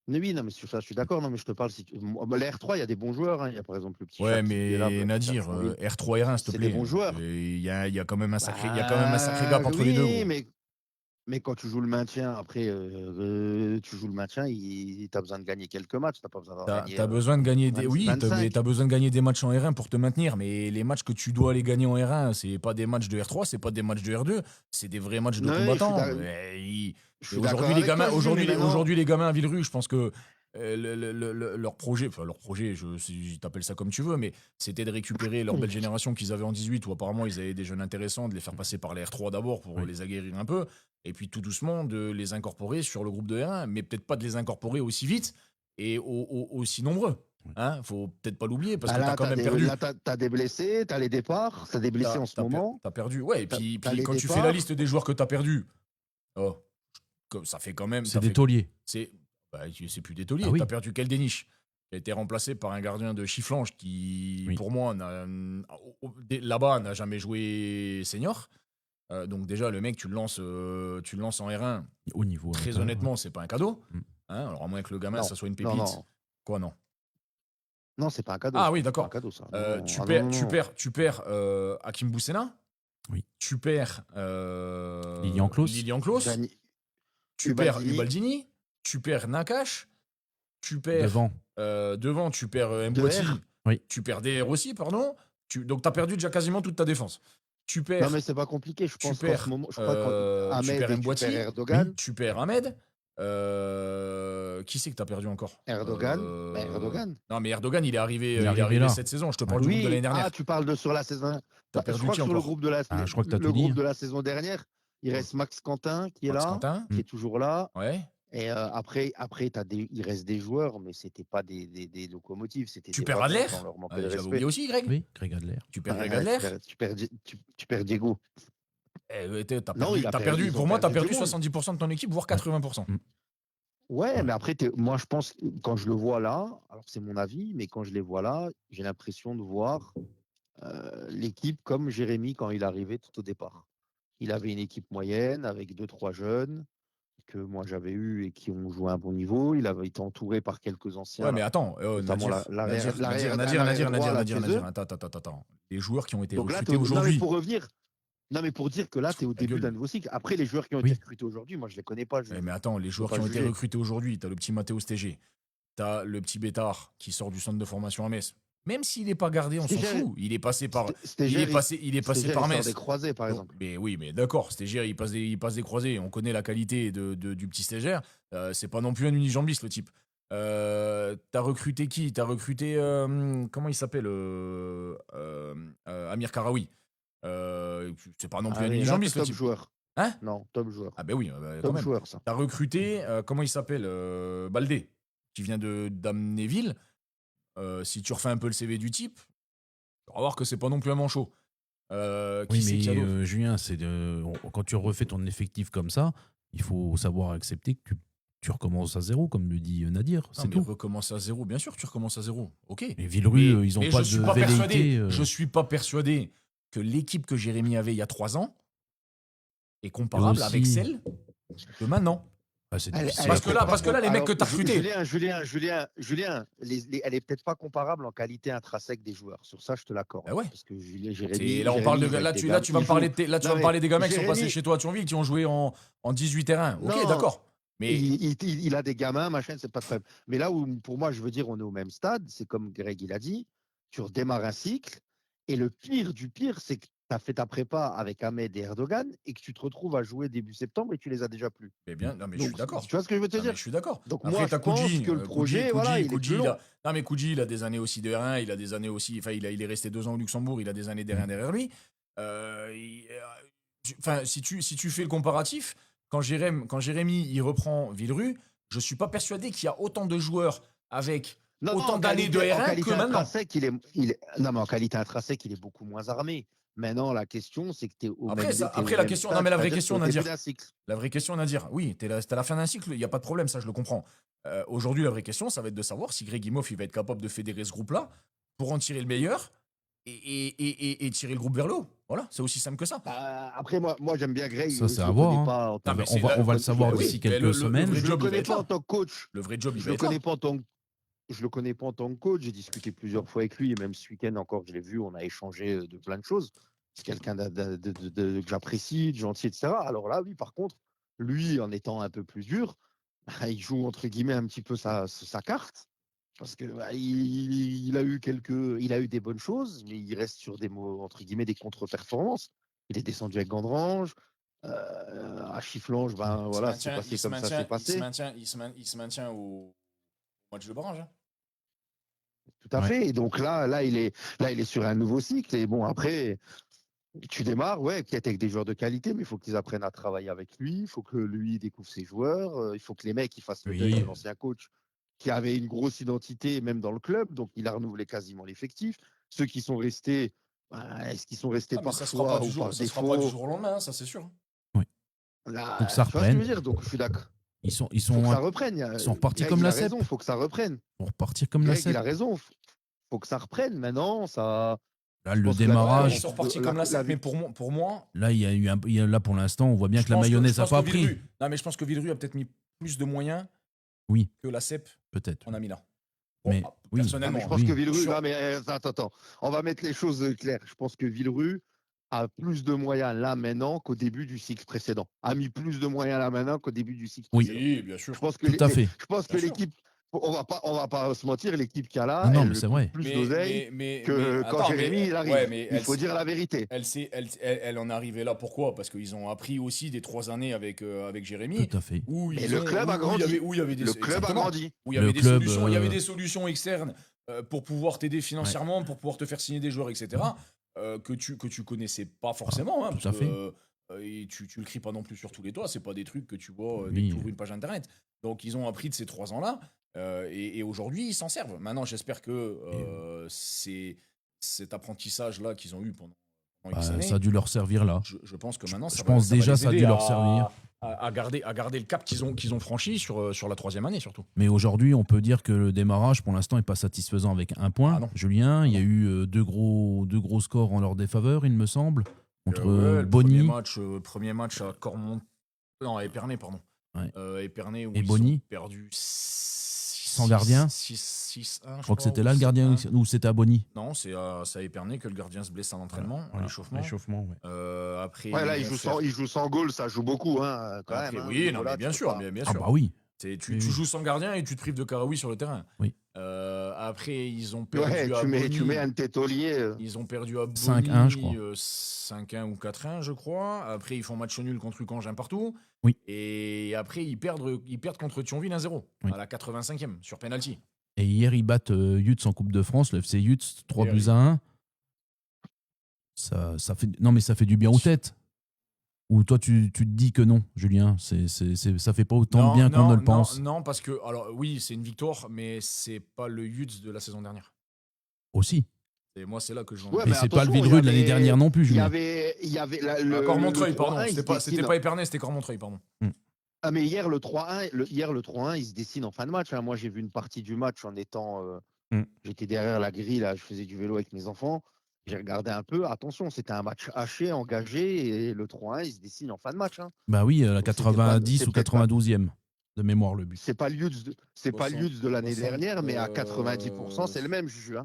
Mais oui, non, mais sur ça, je suis d'accord. Non, mais je te parle. La R3, il y a des bons joueurs. Hein. Il y a par exemple le petit Ouais, Chaps qui est là, mais Nadir, Jacksonville. R3 R1, s'il te C'est plaît. des bons joueurs. Il y a quand même un sacré, il y a quand même un sacré gap entre les deux, Oui, gros. mais quand tu joues le maintien, après, tu joues le maintien, tu as besoin de gagner quelques matchs. Tu n'as pas besoin d'en gagner T'as besoin de gagner des, 20, oui, 25. t'as besoin de gagner des matchs en R1 pour te maintenir, mais les matchs que tu dois aller gagner en R1, c'est pas des matchs de R3, c'est pas des matchs de R2, c'est des vrais matchs de Ouais, combattants. je suis d'accord avec toi, Jules, mais maintenant- Aujourd'hui, les gamins à Villerue, je pense que leur projet, t'appelles ça comme tu veux, mais c'était de récupérer leur belle génération qu'ils avaient en 18, où apparemment ils avaient des jeunes intéressants, de les faire passer par les R3 d'abord pour Oui. les aguerrir un peu, et puis tout doucement de les incorporer sur le groupe de R1, mais peut-être pas de les incorporer aussi vite et aussi nombreux. Hein, faut peut-être pas l'oublier parce que t'as quand même perdu. Là, t'as des blessés, t'as les départs, t'as des blessés en ce moment. T'as perdu. Ouais, et T'as- puis t'as les quand tu fais départs. la liste des joueurs que t'as perdus, ça fait quand même. C'est ça des fait- tauliers. C'est plus des tauliers. Ah oui. T'as perdu Keldenish, qui a été remplacé par un gardien de Chifflange qui, Oui. pour moi, là-bas, n'a jamais joué senior. Donc déjà, le mec, tu le lances en R1. Au niveau. Très honnêtement, c'est pas un cadeau. Mm. Hein, alors à moins que le gamin, Non, ça soit une pépite. non. Quoi, non? Non, c'est pas un cadeau. Ah ça. oui, C'est d'accord. pas un cadeau, ça. Tu Non, perds, non, tu non. perds, tu perds Hakim Boussena. Oui. Tu perds Lilian Klaus. Dani- Tu perds Ubaldini. Ubaldini. Tu perds Nakash. Tu perds Devant. tu perds Mbouati. DR. Oui. Tu perds DR aussi, pardon. Donc tu as perdu déjà quasiment toute ta défense. Tu perds, Non, mais c'est pas compliqué. Je tu pense qu'en perds, ce moment, je crois qu'Ahmed tu perds et tu Mbouati. perds Erdogan. tu perds Ahmed. Qui c'est que tu as perdu encore? Erdogan. Erdogan. Non, mais Erdogan, il est arrivé, Il est arrivé là. cette saison. Je te parle du groupe de l'année dernière. Ah, tu parles sur la saison. T'as Je perdu crois qui que sur le encore? groupe de la, Ah, je crois que t'as le tout dit, groupe hein. de la saison dernière, il reste Max Quentin qui est Max là, Quentin. qui est toujours là. Ouais. Et après il reste des joueurs, mais c'était pas des locomotives. C'était Tu des perds vrais Adler. joueurs, on leur manquait de J'avais respect. oublié aussi, Greg. Oui, Greg Adler. Tu perds Greg Ouais, Adler. tu perds Diego. T'as Non, il a perdu, perdu, ils pour ont moi, t'as perdu perdu du monde. 70% de ton équipe, voire 80%. Ouais, mais après, moi, je pense, quand je le vois là, alors c'est mon avis, mais quand je les vois là, j'ai l'impression de voir l'équipe comme Jérémy quand il arrivait tout au départ. Il avait une équipe moyenne avec 2-3 jeunes que moi j'avais eu et qui ont joué à un bon niveau. Il avait été entouré par quelques anciens. Ouais, mais là, attends, notamment Nadir, attends. Les joueurs qui ont été Donc là, recrutés non, mais aujourd'hui. pour revenir. Non, mais pour dire que là, tu es au début gueule. d'un nouveau cycle. Après, les joueurs qui ont Oui. été recrutés aujourd'hui, moi, je les connais pas. Mais attends, les joueurs pas qui ont été juger. recrutés aujourd'hui, t'as le petit Mathéo Stégé, t'as le petit Bétard qui sort du centre de formation à Metz. Même s'il n'est pas gardé, on s'en Stégère, fout. Il est passé par Stégère, par il Metz. sort des croisés, par exemple. Mais oui, mais d'accord, Stégère, il passe des croisés. On connaît la qualité du petit Stégère. C'est pas non plus un unijambiste, le type. T'as recruté qui? T'as recruté comment il s'appelle Amir Karaoui. C'est pas non plus un unijambiste, le top type. joueur. Hein? Non, top joueur. Ah ben oui, quand Top même. joueur, ça. T'as recruté comment il s'appelle Baldé, qui vient d'Amnéville. Si tu refais un peu le CV du type, tu vas voir que c'est pas non plus un manchot. Oui, Qui c'est qui a d'autre? mais Julien, quand tu refais ton effectif comme ça, il faut savoir accepter que tu recommences à zéro, comme le dit Nadir. Non, C'est mais tout. recommencer à zéro, bien sûr, tu recommences à zéro. Ok. Et Villerue, ils n'ont mais pas je suis de pas persuadé. velléité. Je suis pas persuadé que l'équipe que Jérémy avait il y a 3 ans est comparable aussi- avec celle de maintenant. Ah, c'est Elle- difficile. Parce que là, les mecs que t'as recrutés. Julien, elle est peut-être pas comparable en qualité intrinsèque des joueurs. Sur ça, je te l'accorde. Ah ouais. Parce que Jérémy. Là, on parle de Jérémy, là, il tu joue- vas me parler de Non, mais parler des gamins qui sont Jérémy- passés chez toi à Thionville, qui ont joué en 18 terrains. Ok, Non. d'accord. Mais Il a des gamins, machin, c'est pas très. Mais là où, pour moi, je veux dire, on est au même stade, c'est comme Greg il a dit, tu redémarres un cycle, et le pire du pire, c'est que tu as fait ta prépa avec Ahmed et Erdogan, et que tu te retrouves à jouer début septembre et tu les as déjà plus. bien, non, mais je Donc, suis d'accord. Tu vois ce que je veux te Non, mais dire? je suis d'accord. Donc Après, moi, t'as je pense Koudji, que le projet, voilà, il est plus long. Non, mais Koudji, il a des années aussi de R1, il a des années aussi. Enfin, il est resté 2 ans au Luxembourg, il a des années de R1 derrière lui. Enfin, si tu fais le comparatif, quand Jérémy il reprend Villeru, je suis pas persuadé qu'il y a autant de joueurs avec autant d'années de R1 que maintenant. Non, mais en qualité intrinsèque, il est beaucoup moins armé. Maintenant, la question, c'est que tu es au Après, même, ça- t'es au après la même question, stade, non mais la vraie c'est-à-dire question, qu'au début Nadir, d'un cycle. la vraie question, Nadir, oui, t'es à la fin d'un cycle, il n'y a pas de problème, ça je le comprends. Aujourd'hui, la vraie question, ça va être de savoir si Greg Imhoff il va être capable de fédérer ce groupe-là pour en tirer le meilleur et tirer le groupe vers le haut. Voilà, c'est aussi simple que ça. Après, moi j'aime bien Greg. Ça, c'est je à le voir, connais hein. pas en tant Non, mais que- c'est On va là- le savoir oui, d'ici mais quelques le semaines. vrai Je le job, il va connais être pas là. en tant que coach. Le vrai job, il Je va le être là. connais pas en tant que je le connais pas en tant que coach. J'ai discuté plusieurs fois avec lui et même ce week-end encore, je l'ai vu. On a échangé de plein de choses. C'est quelqu'un que j'apprécie, de gentil, etc. Alors là, oui, par contre, lui, en étant un peu plus dur, il joue entre guillemets un petit peu sa carte. Parce que il a eu des bonnes choses, mais il reste sur des mots entre guillemets des contre-performances. Il est descendu avec Gandrange, à Chifflange, voilà, c'est passé comme ça, c'est passé. Il se maintient au match de barrage. Hein. Tout à fait. Et donc là, il est sur un nouveau cycle. Et bon, après, tu démarres, ouais, peut-être avec des joueurs de qualité, mais il faut qu'ils apprennent à travailler avec lui. Il faut que lui découvre ses joueurs. Il faut que les mecs ils fassent le deuil de l'ancien coach qui avait une grosse identité, même dans le club. Donc, il a renouvelé quasiment l'effectif. Ceux qui sont restés, est-ce qu'ils sont restés par ça choix ou par ça sera pas du défaut? jour au lendemain, hein, ça c'est sûr. Là, Faut que ça tu vois ce que je reprenne. veux dire? Donc, je suis d'accord. Ils Faut que ça reprenne. sont repartis Greg, comme il la a CEP. raison, il faut que ça reprenne. Pour repartir comme la Greg, il CEP. a raison. Faut que ça reprenne. Maintenant, ça. Là, je le pense que la- démarrage. Ils sont repartis comme la CEP, mais pour moi, Là, là, pour l'instant, on voit bien je que la pense mayonnaise je n'a pense pas que pris. Non, mais je pense que Villeru a peut-être mis plus de moyens Oui, que la CEP peut-être. en a mis là. Mais oui. Non, personnellement, mais je pense oui. que Villeru. Sur- Non, mais attends. On va mettre les choses claires. Je pense que Villeru a plus de moyens là maintenant qu'au début du cycle précédent. A mis plus de moyens là maintenant qu'au début du cycle Oui. précédent. Oui, bien sûr. Je pense que Tout à fait. Je pense que Bien sûr. l'équipe, on va pas se mentir, l'équipe qu'il y a là, Non, elle mais c'est vrai. coûte plus d'oseille mais que quand attends, Jérémy il arrive. ouais, mais Il faut dire la vérité. elle en est arrivée là. Pourquoi? Parce qu'ils ont appris aussi des 3 années avec Jérémy. Tout à fait. Et le club a grandi. Où il y avait des, Le club a exactement. grandi. Où il y avait Le des club, solutions, il y avait des solutions externes pour pouvoir t'aider financièrement, pour pouvoir te faire signer des joueurs, etc. Que tu connaissais pas forcément. Hein, tout parce à fait. que, et tu le cries pas non plus sur tous les toits. C'est pas des trucs que tu vois dès Oui. que tu ouvres une page internet. Donc ils ont appris de ces 3 ans-là. Et aujourd'hui, ils s'en servent. Maintenant, j'espère que cet apprentissage-là qu'ils ont eu pendant X années, Ça a dû leur servir là. je pense que maintenant, Je pense déjà ça a dû leur servir. à garder le cap qu'ils ont franchi sur la 3e année surtout. Mais aujourd'hui, on peut dire que le démarrage, pour l'instant, n'est pas satisfaisant avec un point. Ah non. Julien, il y a eu deux gros scores en leur défaveur, il me semble, contre Le Bonny. premier match à Cormont. Non, à Épernay, pardon. Ouais. Épernay, où Et ils Bonny ont perdu sans gardien. 6-1. Je crois que c'était là le gardien, ou c'était à Bonny. Non, c'est à Épernay que le gardien se blesse à l'entraînement, à Voilà. l'échauffement. L'échauffement, ouais. Après, Ouais, là, ils vont il joue sans goal, ça joue beaucoup, hein, quand Après, même. Hein, oui, non, voilà, mais bien tu peux sûr, pas- bien Ah sûr. bah oui. Tu Oui, oui. joues sans gardien et tu te prives de Karaoui sur le terrain. Oui. Après, ils ont perdu Ouais, à Bonny. tu mets un tétolier. Ils ont perdu à Bonny 5-1, je crois. 5-1 ou 4-1, je crois. Après, ils font match nul contre Ucangin partout. Oui. Et après, ils perdent contre Thionville 1-0 Oui. à la 85e sur penalty. Et hier, ils battent Yutz en Coupe de France, le FC Yutz, 3-1. Ça fait... Non, mais ça fait du bien aux têtes. Ou toi, tu te dis que non, Julien, ça fait pas autant de bien qu'on ne le pense. Non, parce que, alors oui, c'est une victoire, mais c'est pas le Yutz de la saison dernière. Aussi. Et moi, c'est là que je Ouais, Et mais c'est pas le attention, Villeru de il y l'année avait- dernière non plus, Il y Julien. avait Cormontreuil, le pardon. 3-1, il se C'était dessine. pas Épernay, c'était Cormontreuil, pardon. Ah, mais hier, le 3-1, il se dessine en fin de match. Hein. Moi, j'ai vu une partie du match en étant. J'étais derrière la grille, là, je faisais du vélo avec mes enfants. J'ai regardé un peu. Attention, c'était un match haché, engagé. Et le 3-1, il se dessine en fin de match. Hein. Bah oui, à la Donc, c'était pas- 90 ou c'était pas- 92e de mémoire le but. C'est pas le Lutz de l'année 60, dernière, mais à 90%, c'est le même, Juju. Hein.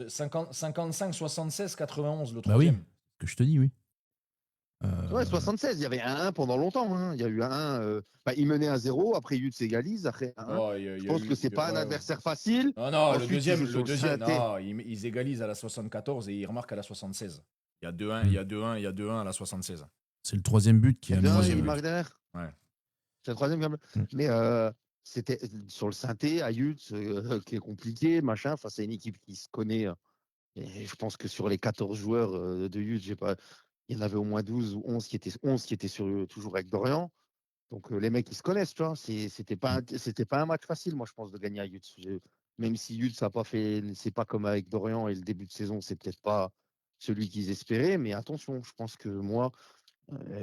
55, 76, 91, le Bah oui. troisième. Que je te dis, oui. Ouais, 76, il y avait un 1 pendant longtemps. Hein. Il y a eu un 1. Il menait 1-0, après Yutz égalise, après 1. Oh, Je pense que c'est pas un adversaire facile. Non, le Ensuite, deuxième, ils jouent sur le synthé. non, ils égalisent à la 74 et ils remarquent à la 76. Il y a 2-1, il y a 2-1 à la 776. C'est le troisième but qui a mis. Il marque derrière. Ouais. C'est le troisième. Mais c'était sur le synthé, à Yutz, qui est compliqué, machin. Enfin, c'est une équipe qui se connaît. Et je pense que sur les 14 joueurs de Yutz, il y en avait au moins 12 ou 11 qui étaient toujours avec Dorian. Donc les mecs, ils se connaissent, tu vois. C'était pas un match facile, moi, je pense, de gagner à Yutz. Même si Yutz n'a pas fait, c'est pas comme avec Dorian et le début de saison, c'est peut-être pas celui qu'ils espéraient, mais attention, je pense que moi,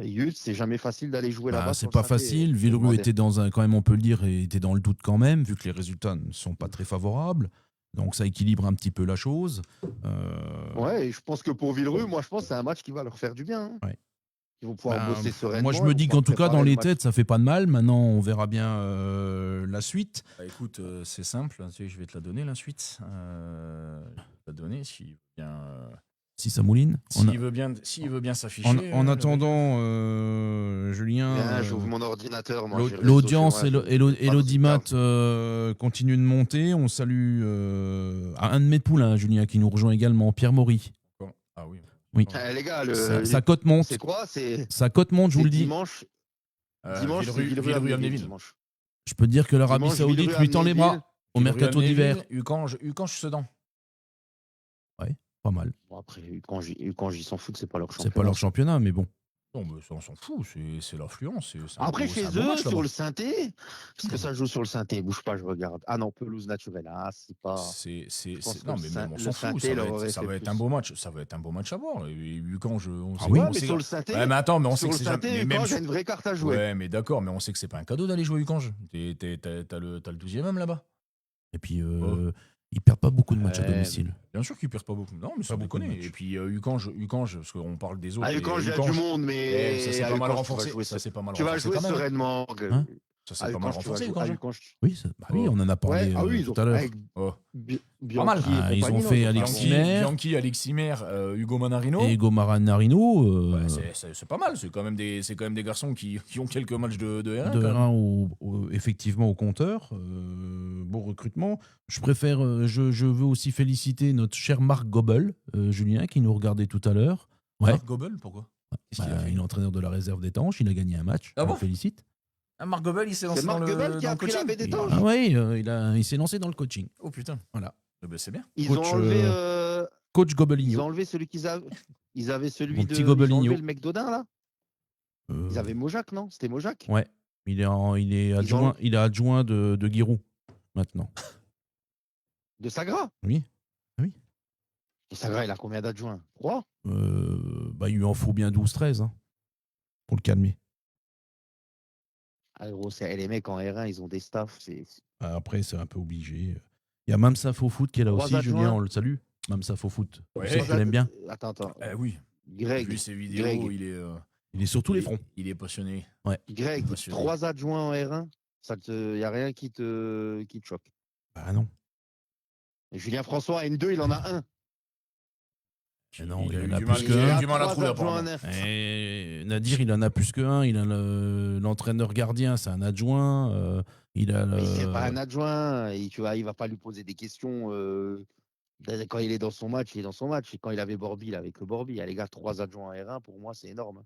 Yutz, c'est jamais facile d'aller jouer là-bas. C'est pas facile. Villerupt était quand même, on peut le dire, était dans le doute quand même, vu que les résultats ne sont pas très favorables. Donc ça équilibre un petit peu la chose. Ouais, et je pense que pour Villerupt, moi, je pense que c'est un match qui va leur faire du bien. Hein. Ouais. Ils vont pouvoir bosser sereinement. Moi, je me dis qu'en tout cas, dans les têtes, ça fait pas de mal. Maintenant, on verra bien la suite. Bah, écoute, c'est simple. Tu sais, je vais te la donner, la suite. Je vais te la donner s'il veut bien. Si ça mouline. S'il veut bien s'afficher. En attendant, Julien. J'ouvre mon ordinateur. L'audience et l'audimat continuent de monter. On salue un de mes poulains, Julien, qui nous rejoint également, Pierre Maury. Ah oui. Oui. Les gars, sa cote monte. C'est quoi? Sa cote monte, je vous le dis. Dimanche, c'est Villerupt-Amnéville dimanche. Je peux te dire que l'Arabie Saoudite lui tend les bras au mercato d'hiver. Ucange, Sedan. Ouais, pas mal. Bon, après, quand j'y s'en fout, c'est pas leur championnat. C'est pas leur championnat, mais bon. Non, mais ça, on s'en fout, c'est l'affluence. Après, chez eux, sur le synthé, parce que ça joue sur le synthé, bouge pas, je regarde. Ah non, pelouse naturelle, c'est pas. Non, mais même on s'en fout, ça va être un beau match. Ça va être un beau match à voir. Et quand mais sur le synthé. Ouais, mais attends, mais on sait que c'est jamais. Même j'ai une vraie carte à jouer. Ouais, mais d'accord, mais on sait que c'est pas un cadeau d'aller jouer Ucange. T'as le 12e même là-bas. Et puis. Ils perdent pas beaucoup de matchs à domicile. Bien sûr qu'ils perdent pas beaucoup. Non, mais ça déconne. Et puis Ucange, parce qu'on parle des autres. Ucange, il y a du monde, mais ça s'est pas mal renforcé. Tu vas jouer sereinement. Ça s'est pas mal renforcé, Ucange. Oui, on en a parlé tout à l'heure. Pas mal. Ils ont fait Bianchi, Aleximer, Hugo Manarino. Et Hugo Manarino. C'est pas mal. C'est quand même des garçons qui ont quelques matchs de R1. De R1 effectivement au compteur. Bon recrutement. Je veux aussi féliciter notre cher Marc Goebel, Julien, qui nous regardait tout à l'heure. Ouais. Marc Goebel, pourquoi? Il est entraîneur de la réserve des Tanches. Il a gagné un match. Ah bon? On le félicite. Marc Goebel, il s'est lancé dans le coaching. Ah oui, il s'est lancé dans le coaching. Oh putain. Voilà. C'est bien. Ils ont enlevé coach Gobeligno. Ils ont enlevé celui qu'ils avaient. Ils avaient celui Mon de. petit Ils ont Gobeligno. enlevé le mec d'Odin là. Ils avaient Mojac, non? C'était Mojac. Ouais. Il est adjoint. Il est adjoint de Giroud maintenant. De Sagra. Oui. Oui. Et Sagra, il a combien d'adjoints? 3. Il lui en faut bien 12-13 pour le calmer. Ah, gros, les mecs en R1, ils ont des staffs. Après, c'est un peu obligé. Il y a Mamsa Fofoot qui est là aussi, Julien, on le salue. Mamsa Fofoot. Ouais. Je l'aime bien. Attends. Oui. Greg. Vu ses vidéos, il est sur tous les fronts. Il est passionné. Ouais. Greg, 3 adjoints en R1, il n'y a rien qui te choque. Bah non. Et Julien François, N2, il en a un. Non, il en a a plus qu'un. Du mal à trouver, apparemment. Nadir, il en a plus qu'un. Il a l'entraîneur gardien, c'est un adjoint. C'est pas un adjoint. Tu vois, il va pas lui poser des questions. Quand il est dans son match, il est dans son match. Et quand il avait Borby, il avait que Borby. Les gars, 3 adjoints en R1, pour moi, c'est énorme.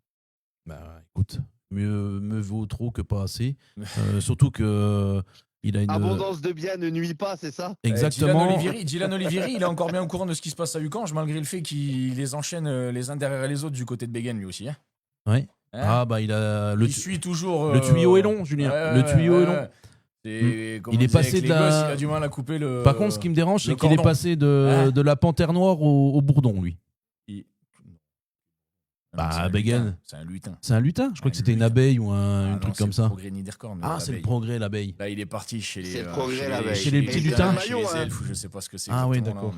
Bah, écoute, mieux vaut trop que pas assez. Surtout que. Il a une abondance de biens ne nuit pas, c'est ça? Exactement. Dylan Olivieri, il est encore bien au courant de ce qui se passe à Ucange, malgré le fait qu'il les enchaîne les uns derrière les autres du côté de Béguin, lui aussi. Hein. Ouais. Il a il suit toujours. Le tuyau est long, Julien. Le tuyau est long. Il est passé de la. Il a du mal à couper le. Par contre, ce qui me dérange, c'est qu'il est passé de la panthère noire au bourdon, lui. Béguin. C'est un lutin. C'est un lutin. Je crois que c'était une abeille ou un truc comme ça. C'est le progrès Niederkorn. C'est le progrès, l'abeille. Là, il est parti chez les. C'est le progrès, l'abeille. Chez les petits lutins. Chez les elfes, je sais pas ce que c'est. Ah oui, d'accord.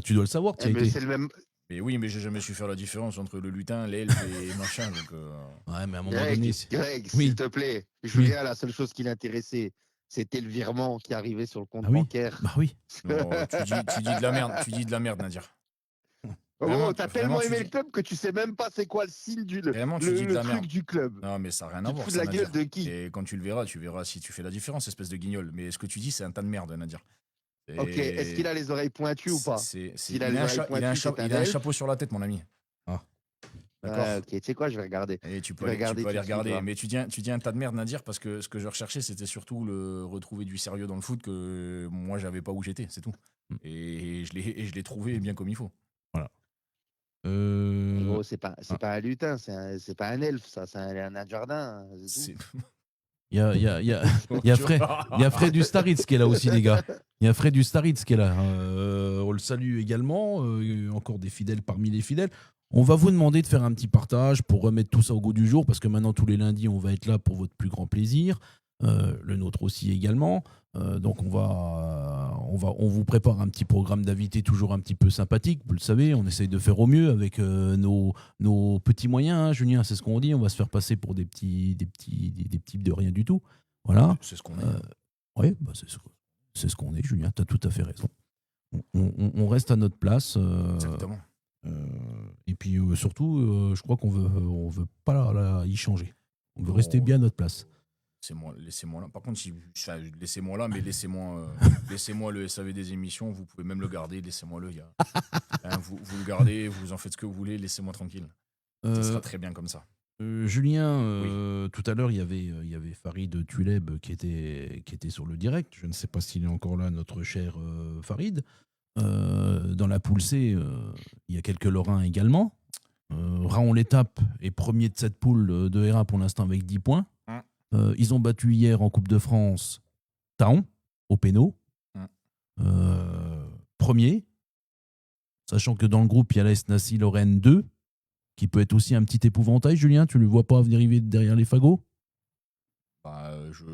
Tu dois le savoir, tu as été. C'est le même. Mais oui, mais j'ai jamais su faire la différence entre le lutin, l'elfe et machin. Donc, ouais, mais à un moment donné. Greg, s'il te plaît. Julien, la seule chose qui l'intéressait, c'était le virement qui arrivait sur le compte bancaire. Bah oui. Non, tu dis de la merde. Tu dis de la merde, Nadir. Oh, t'as tellement aimé le club que tu sais même pas c'est quoi le signe du truc du club. Non, mais ça n'a rien à voir. Tu te fous de la gueule de qui? Et quand tu verras si tu fais la différence, espèce de guignol. Mais ce que tu dis, c'est un tas de merde, Nadir. Ok, est-ce qu'il a les oreilles pointues ou pas? Il a un chapeau sur la tête, mon ami. D'accord. Ok, tu sais quoi, je vais regarder. Et tu peux aller regarder. Mais tu dis un tas de merde, Nadir, parce que ce que je recherchais, c'était surtout retrouver du sérieux dans le foot que moi, j'avais pas où j'étais, c'est tout. Et je l'ai trouvé bien comme il faut. Voilà. Gros, c'est pas un lutin, c'est pas un elfe, ça, c'est un nain de jardin. Il y a, il y a, il y a, il y a Fred, il y a Fred du Staritz qui est là aussi, les gars. Il y a Fred du Staritz qui est là. On le salue également. Encore des fidèles parmi les fidèles. On va vous demander de faire un petit partage pour remettre tout ça au goût du jour, parce que maintenant, tous les lundis, on va être là pour votre plus grand plaisir. Le nôtre aussi également. Donc on vous prépare un petit programme d'invités toujours un petit peu sympathique, vous le savez, on essaye de faire au mieux avec nos petits moyens, hein, Julien, c'est ce qu'on dit, on va se faire passer pour des petits de rien du tout. Voilà. C'est ce qu'on est. Oui, bah c'est ce qu'on est, Julien, tu as tout à fait raison. On reste à notre place. Exactement. Et puis surtout, je crois qu'on veut pas y changer. On veut rester bien à notre place. Laissez-moi là. Par contre, laissez-moi là, mais laissez-moi le SAV des émissions. Vous pouvez même le garder. Laissez-moi le. Vous le gardez, vous en faites ce que vous voulez. Laissez-moi tranquille. Ça sera très bien comme ça. Julien, tout à l'heure, il y avait Farid Tuleb qui était sur le direct. Je ne sais pas s'il est encore là, notre cher Farid. Dans la poule C, il y a quelques Lorrains également. Raon l'étape est premier de cette poule de R1 pour l'instant avec 10 points. Ils ont battu hier en Coupe de France Taon, au péno. Premier. Sachant que dans le groupe, il y a l'AS Nassi Lorraine 2, qui peut être aussi un petit épouvantail, Julien. Tu ne le vois pas arriver derrière les fagots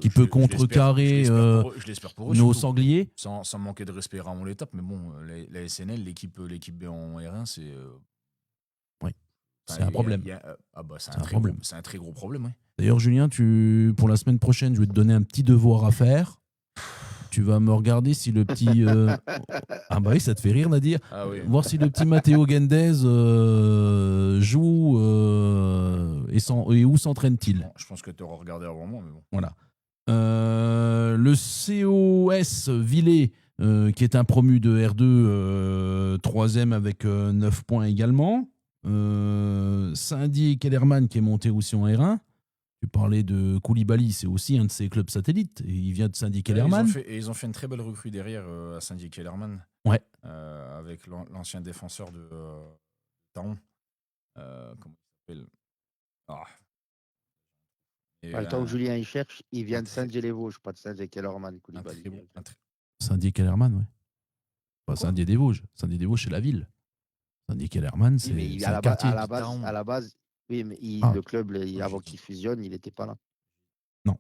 qui peut contrecarrer nos sangliers. Sans manquer de respect à l'étape, mais bon, la SNL, l'équipe B en R1, c'est. Oui, c'est un problème. C'est un très gros problème, oui. D'ailleurs, Julien, pour la semaine prochaine, je vais te donner un petit devoir à faire. Tu vas me regarder si le petit... Ah bah oui, ça te fait rire, Nadir. Ah oui. Voir si le petit Matteo Gendez joue et où s'entraîne-t-il. Bon, je pense que tu auras regardé avant moi, mais bon. Voilà. Le COS Villers, qui est un promu de R2, troisième avec 9 points également. Saint-Dié Kellerman qui est monté aussi en R1. Tu parlais de Koulibaly, c'est aussi un de ses clubs satellites. Et il vient de Saint-Dié Kellerman. Ils ont fait une très belle recrue derrière à Saint-Dié Kellerman. Ouais. Avec l'ancien défenseur de Taon. Comment il s'appelle Le temps que Julien il cherche, il vient de Saint-Dié-les-Vosges, pas de Saint-Dié-Kellerman. Saint-Dié Kellerman, oui. Pas Saint-Dié des Vosges. Saint-Dié des Vosges, c'est la ville. Saint-Dié Kellerman, c'est un quartier. À la base, oui, mais le club, avant qu'il fusionne, il n'était pas là. Non.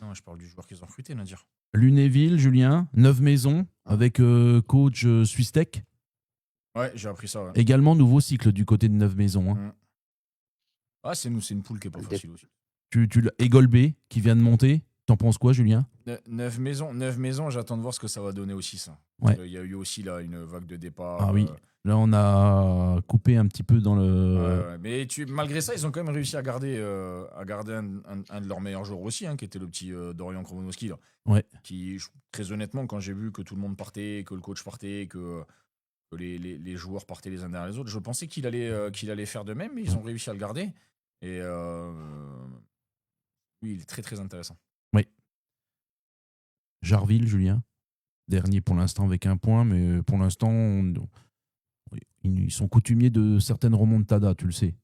Non, je parle du joueur qu'ils ont recruté, Nadir. Lunéville, Julien, 9 maisons, avec coach Swistech. Ouais, j'ai appris ça. Ouais. Également, nouveau cycle du côté de 9 maisons. Hein. Ah, c'est une poule qui n'est pas facile aussi. Et Golbet, qui vient de monter. T'en penses quoi, Julien ? 9 maisons, j'attends de voir ce que ça va donner aussi, ça. Ouais. Il y a eu aussi là une vague de départ. Ah oui. Là, on a coupé un petit peu dans le... Ouais. Mais malgré ça, ils ont quand même réussi à garder un de leurs meilleurs joueurs aussi, hein, qui était le petit Dorian Kromonowski. Là, ouais. Qui, très honnêtement, quand j'ai vu que tout le monde partait, que le coach partait, que les joueurs partaient les uns derrière les autres, je pensais qu'il allait faire de même, mais ils ont réussi à le garder. Et oui, il est très, très intéressant. Oui. Jarville, Julien. Dernier pour l'instant avec 1 point, mais pour l'instant, ils sont coutumiers de certaines remontadas, tu le sais.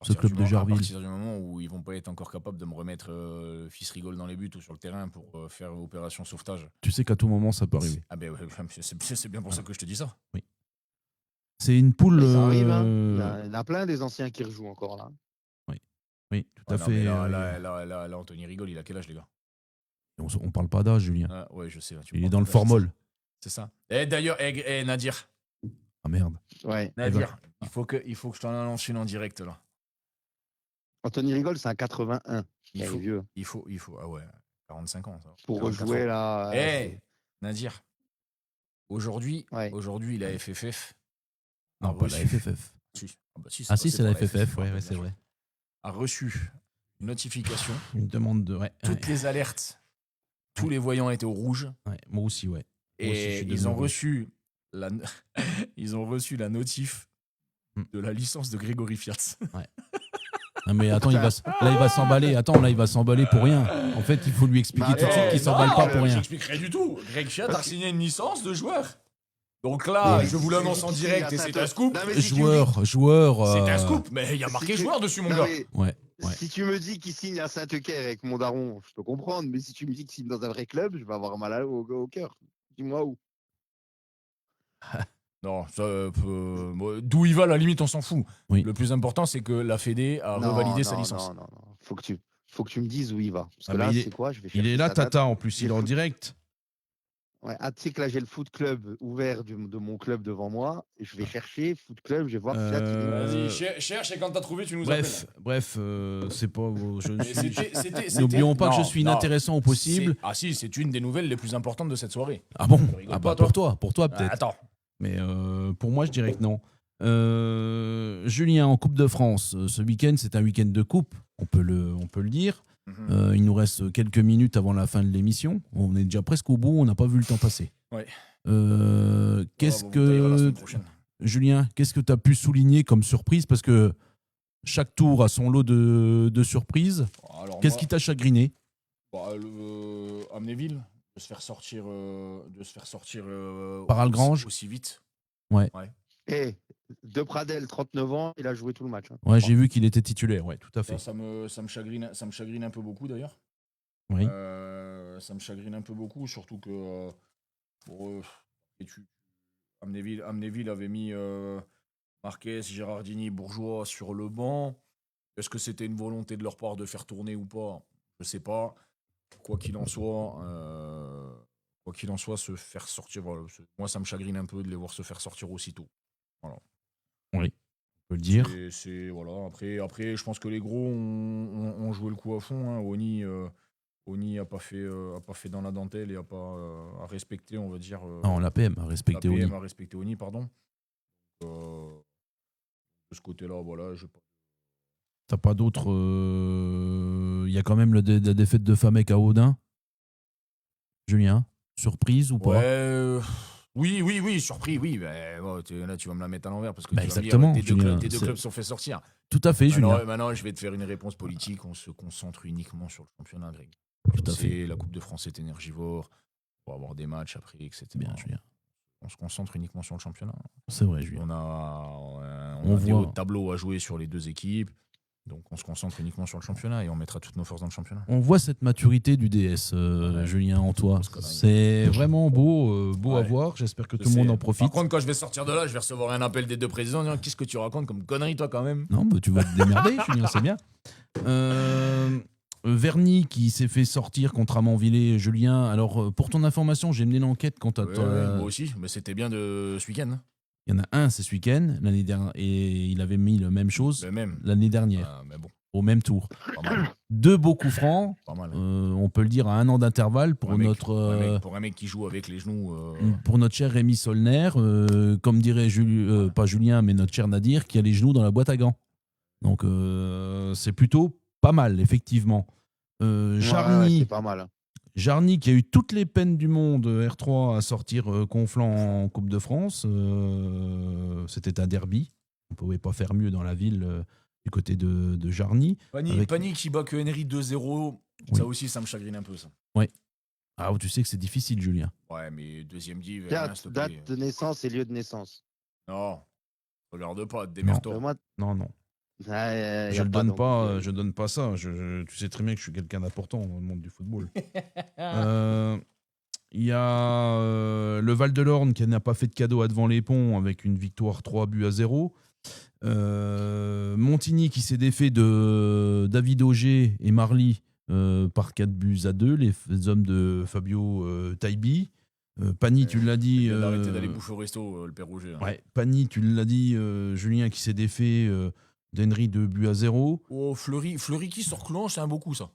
Ce club de Jarville. À partir du moment où ils vont pas être encore capables de me remettre fils rigole dans les buts ou sur le terrain pour faire opération sauvetage. Tu sais qu'à tout moment, ça peut arriver. Ah ben ouais, c'est bien pour ça que je te dis ça. Oui. C'est une poule... Ça arrive, hein. Il y en a plein des anciens qui rejouent encore là. Oui, tout à fait. Là, Anthony rigole, il a quel âge, les gars? On parle pas d'âge, Julien. Ah, ouais, je sais. Il est dans le formol. C'est ça. Et d'ailleurs, Nadir. Ah merde. Ouais. Nadir, il faut que je t'en annonce une en direct, là. Anthony Rigol, c'est un 81. Il faut. Ah ouais, 45 ans. Ça. Pour rejouer là. Nadir. Aujourd'hui, la FFF. Non, pas la FFF. Si, c'est la FFF, ouais, c'est vrai. A reçu une notification. Une demande de. Ouais, toutes les alertes, tous les voyants étaient au rouge. Ouais, moi aussi, ouais. Et ils ont reçu la notif de la licence de Grégory Fiatz. Ouais. Non mais attends, il va s'emballer. Attends, là, il va s'emballer pour rien. En fait, il faut lui expliquer tout de suite qu'il s'emballe pas pour rien. J'expliquerai du tout. Greg Fiatz a signé une licence de joueur. Donc là, je vous l'annonce en direct et c'est un scoop. Joueur. C'est un scoop, mais il y a marqué joueur dessus, mon gars. Ouais. Ouais. Si tu me dis qu'il signe à Saint-Eucaire avec mon daron, je peux comprendre. Mais si tu me dis qu'il signe dans un vrai club, je vais avoir mal au cœur. Dis-moi où. Non, bon, d'où il va, à la limite, on s'en fout. Oui. Le plus important, c'est que la Fédé a revalidé sa licence. Non. Faut que tu me dises où il va. Parce Ah, que mais là, il est- c'est quoi? Je vais Il est chercher là, sa date. Tata, en plus, J'ai il est le en foot- direct. Ouais, tu sais que là, j'ai le foot club ouvert de mon club devant moi. Et je vais chercher foot club, je vais voir si là, tu Euh, Vas-y, cherche et quand t'as trouvé, tu nous Bref, c'est pas. appelles. N'oublions pas que je suis Non, inintéressant au possible. Ah si, c'est une des nouvelles les plus importantes de cette soirée. Ah bon? Tu rigoles Ah pas, bah toi pour toi peut-être. Attends. Mais pour moi, je dirais que non. Julien, en Coupe de France, ce week-end, c'est un week-end de coupe, on peut le dire. Mhm. Il nous reste quelques minutes avant la fin de l'émission. On est déjà presque au bout, on n'a pas vu le temps passer. Ouais. Qu'est-ce On taillera la que, semaine prochaine. Julien, qu'est-ce que tu as pu souligner comme surprise? Parce que chaque tour a son lot de surprises. Alors Qu'est-ce moi, qui t'a chagriné? Amnéville, de se faire sortir, Par Algrange aussi vite. Eh, De Pradel, 39 ans, il a joué tout le match. Hein. Ouais, j'ai vu qu'il était titulaire, ouais, tout à fait. Ça me chagrine un peu beaucoup d'ailleurs. Oui. Ça me chagrine un peu beaucoup, surtout que Amnéville avait mis Marquez, Gérardini, Bourgeois sur le banc. Est-ce que c'était une volonté de leur part de faire tourner ou pas? Je sais pas. Quoi qu'il en soit, se faire sortir. Voilà, moi, ça me chagrine un peu de les voir se faire sortir aussitôt. Voilà. Oui, on peut le dire. Voilà. Après, je pense que les gros ont joué le coup à fond. Hein. Oni a pas fait dans la dentelle et a respecté, on va dire. Non, l'APM a respecté Oni. L'APM a respecté Oni, pardon. De ce côté-là, voilà, je pas. T'as pas d'autres. Il y a quand même la défaite de Famec à Audin. Julien, surprise ou pas? Ouais. Oui, surpris, oui. Là, tu vas me la mettre à l'envers parce que Bah, tu vas exactement, me dire Julien, tes deux c'est- clubs se sont fait sortir. Tout à fait, Julien. Maintenant, je vais te faire une réponse politique. On se concentre uniquement sur le championnat, Greg. Tout à fait. La Coupe de France est énergivore. On va avoir des matchs après, etc. Bien, Julien. On se concentre uniquement sur le championnat. C'est vrai, Julien. On a On des voit. hauts de tableau à jouer sur les deux équipes. Donc, on se concentre uniquement sur le championnat et on mettra toutes nos forces dans le championnat. On voit cette maturité du DS, Ouais. Julien, en toi. Grosse connerie. C'est vraiment beau à Ouais. voir. J'espère que Je tout le monde sais. en profite. Par contre, quand je vais sortir de là, je vais recevoir un appel des deux présidents en disant qu'est-ce que tu racontes comme connerie, toi, quand même. Non, bah, tu vas te démerder, Julien, c'est bien. Verny qui s'est fait sortir contre Amanvillers, Julien. Alors, pour ton information, j'ai mené l'enquête quant à Ouais, moi aussi, mais c'était bien de ce week-end. Il y en a un, c'est ce week-end, l'année dernière, et il avait mis la même chose Le même. l'année dernière, Mais bon, au même tour. pas mal. Deux beaux coups francs, Pas mal. on peut le dire à 1 an d'intervalle pour un mec- notre... pour un mec qui joue avec les genoux. Pour notre cher Rémi Solner, comme dirait pas Julien, mais notre cher Nadir, qui a les genoux dans la boîte à gants. Donc c'est plutôt pas mal, effectivement. Jarny, Ouais, c'est pas mal. Hein. Jarny, qui a eu toutes les peines du monde, R3, à sortir Conflans en Coupe de France. C'était un derby. On ne pouvait pas faire mieux dans la ville du côté de Jarny. Pani qui bat que Henry 2-0. Oui. Ça aussi, ça me chagrine un peu, ça. Ah, tu sais que c'est difficile, Julien. Ouais, mais deuxième div, rien, s'il te Date plaît. de naissance et lieu de naissance. Non, regarde pas, démerde-toi. Moi, Non. y a Je ne pas, donne donc, pas, je donne pas ça. Tu sais très bien que je suis quelqu'un d'important dans le monde du football. Il y a le Val de l'Orne qui n'a pas fait de cadeau à Devant les Ponts avec une victoire 3-0. Montigny qui s'est défait de David Auger et Marly par 4-2, les hommes de Fabio Taibi. Pani, tu l'as dit. Arrêtez d'aller bouffer au resto, le père Rouget. Hein. Ouais, Pani, tu l'as dit, Julien qui s'est défait d'Henry 2-0. Oh, Fleury qui sort clonche, c'est un beau coup, ça.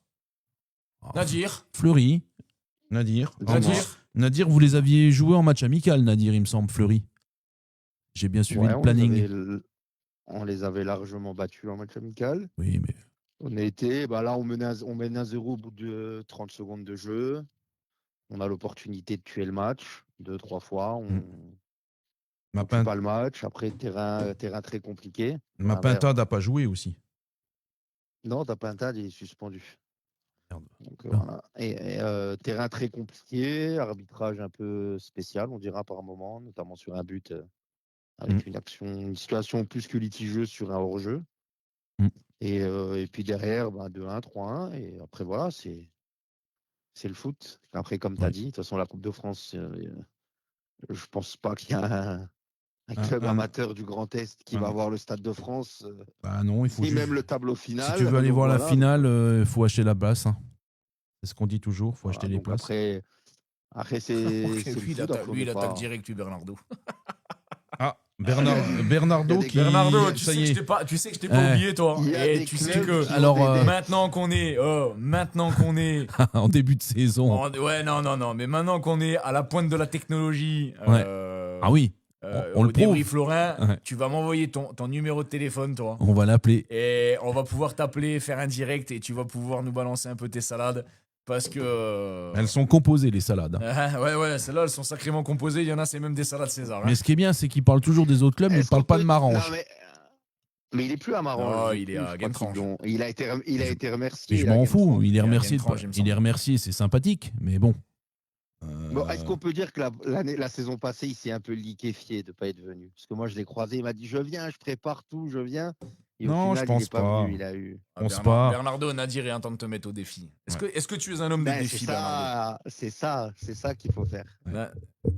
Ah, Nadir. Fleury. Nadir. Nadir. Vous les aviez joués en match amical, Nadir, il me semble, Fleury. J'ai bien suivi ouais, le planning. on les avait largement battus en match amical. Oui, mais On a été, là, on mène 1-0 au bout de 30 secondes de jeu. On a l'opportunité de tuer le match 2-3 fois. On ne tue pas le match. Après, terrain très compliqué. Mapinta n'a pas joué aussi. Non, Tapinta, il est suspendu. Merde. Donc, voilà. Et terrain très compliqué, arbitrage un peu spécial, on dira par moment, notamment sur un but avec une situation plus que litigieuse sur un hors-jeu. Et puis derrière, 2-1, 3-1. Et après, voilà, c'est le foot. Après, comme tu as Ouais. dit, de toute façon, la Coupe de France, je pense pas qu'il y a un Un- club un- amateur du Grand Est qui va un- voir le Stade de France, Bah non, il faut ni juste. même le tableau Si final. tu veux aller Donc voir la voilà, donc, finale, il faut acheter la place, hein. C'est ce qu'on dit toujours, il faut acheter les donc places. après, Ok, c'est le lui, foot. Après, on lui, n'est il attaque pas. direct, lui, Bernardo. Ah, Il y a Bernardo des- qui. Bernardo, tu ça sais y que est. je t'ai pas Ouais. oublié, toi. Il y a Et des tu sais clubs que qui ont Alors, des dettes. maintenant qu'on est En début de saison. ouais, non, mais maintenant qu'on est à la pointe de la technologie, Ouais. Ah oui, on le au débrief prouve. Florin, Ouais. tu vas m'envoyer ton numéro de téléphone, toi. On va l'appeler. Et on va pouvoir t'appeler, faire un direct et tu vas pouvoir nous balancer un peu tes salades. Parce que. Elles sont composées, les salades. Ouais, celles-là, elles sont sacrément composées. Il y en a, c'est même des salades César. Hein. Mais ce qui est bien, c'est qu'il parle toujours des autres clubs, mais il Est-ce parle qu'on pas peut- de Non, Marange. mais il est plus à Marange. Non, je sais il est plus, à je crois Guentrange. qu'ils l'ont- Il a été remercié. Mais je il est à m'en fous, Guentrange. il est Il est à remercié. Guentrange, il me Il est semble. remercié, c'est sympathique, mais bon. Bon, est-ce qu'on peut dire que la saison passée, il s'est un peu liquéfié de ne pas être venu? Parce que moi, je l'ai croisé, il m'a dit je viens, je prépare tout, je viens. Et au Non, final, je il pense n'est pas pas. venu. Il a eu. On se part. Bernardo, Nadir est en train de te mettre au défi. Ouais. Est-ce que tu es un homme de C'est défi, Bernardo c'est ça qu'il faut faire.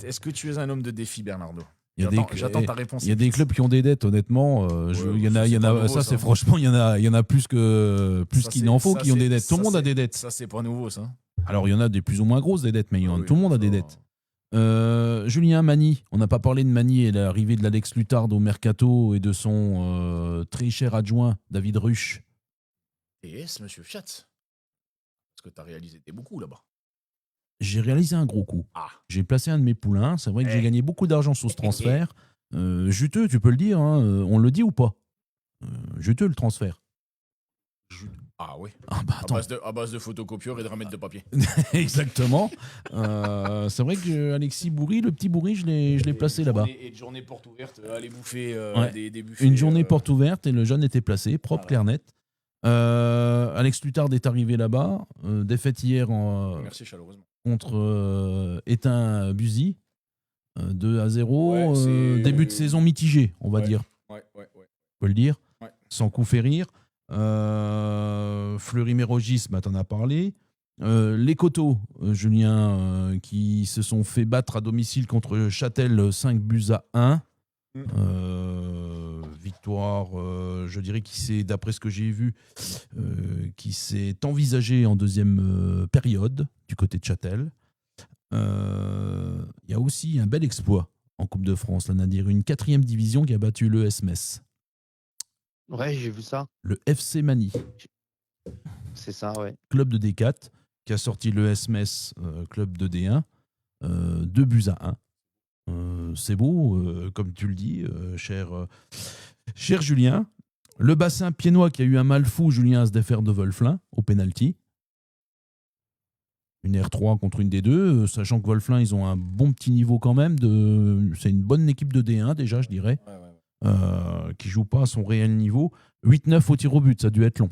Est-ce que tu es un homme de défi, Bernardo Il y a J'attends ta réponse. Il y a des clubs qui ont des dettes, honnêtement. Il y en a, c'est pas nouveau, ça, ça. c'est franchement, il y en a plus Ça, qu'il c'est- n'en faut ça, qui ont c'est- des dettes. Tout le ça, monde a c'est- des dettes. Ça, c'est pas nouveau, ça. Alors, il y en a des plus ou moins grosses des dettes, mais Oui, tout le monde a des ça- dettes. Julien Mani, on n'a pas parlé de Mani et l'arrivée de l'Alex Luthard au Mercato et de son très cher adjoint, David Ruch. TS, monsieur Fiat. Parce que t'as réalisé beaucoup là-bas. J'ai réalisé un gros coup. Ah. J'ai placé un de mes poulains. C'est vrai que j'ai gagné beaucoup d'argent sur ce transfert. Juteux, tu peux le dire. Hein, on le dit ou pas Juteux, le transfert. Ah oui. Ah bah attends. À base de photocopieur et de remettre de papier. Exactement. C'est vrai que Alexis Bourri, le petit Bourri, je l'ai placé là-bas. Et de journée porte ouverte, aller bouffer Ouais. des buffets. Une journée porte ouverte et le jeune était placé, propre, Ah ouais. clair, net. Alex Luthard est arrivé là-bas. Défaite hier Merci chaleureusement. contre Étain Buzy. 2-0. Ouais, c'est- Début de saison mitigé, on va Ouais. dire. Ouais. On peut le dire. Ouais. Sans coup férir. Fleury-Mérogis, t'en as parlé. Les Coteaux, Julien, qui se sont fait battre à domicile contre Châtel 5-1. Victoire, je dirais, d'après ce que j'ai vu, qui s'est envisagée en deuxième période du côté de Châtel. Il y a aussi un bel exploit en Coupe de France, là, Nadir, une 4e division qui a battu le Metz. Ouais, j'ai vu ça. Le FC Mani, C'est ça, ouais. club de D4, qui a sorti le Metz, club de D1, 2-1. C'est beau, comme tu le dis, cher Julien. Le bassin piénois qui a eu un mal fou, Julien, à se défaire de Wolflin au penalty. Une R3 contre une D2, sachant que Wolflin, ils ont un bon petit niveau quand même. C'est une bonne équipe de D1 déjà, je dirais, qui joue pas à son réel niveau. 8-9 au tir au but, ça a dû être long.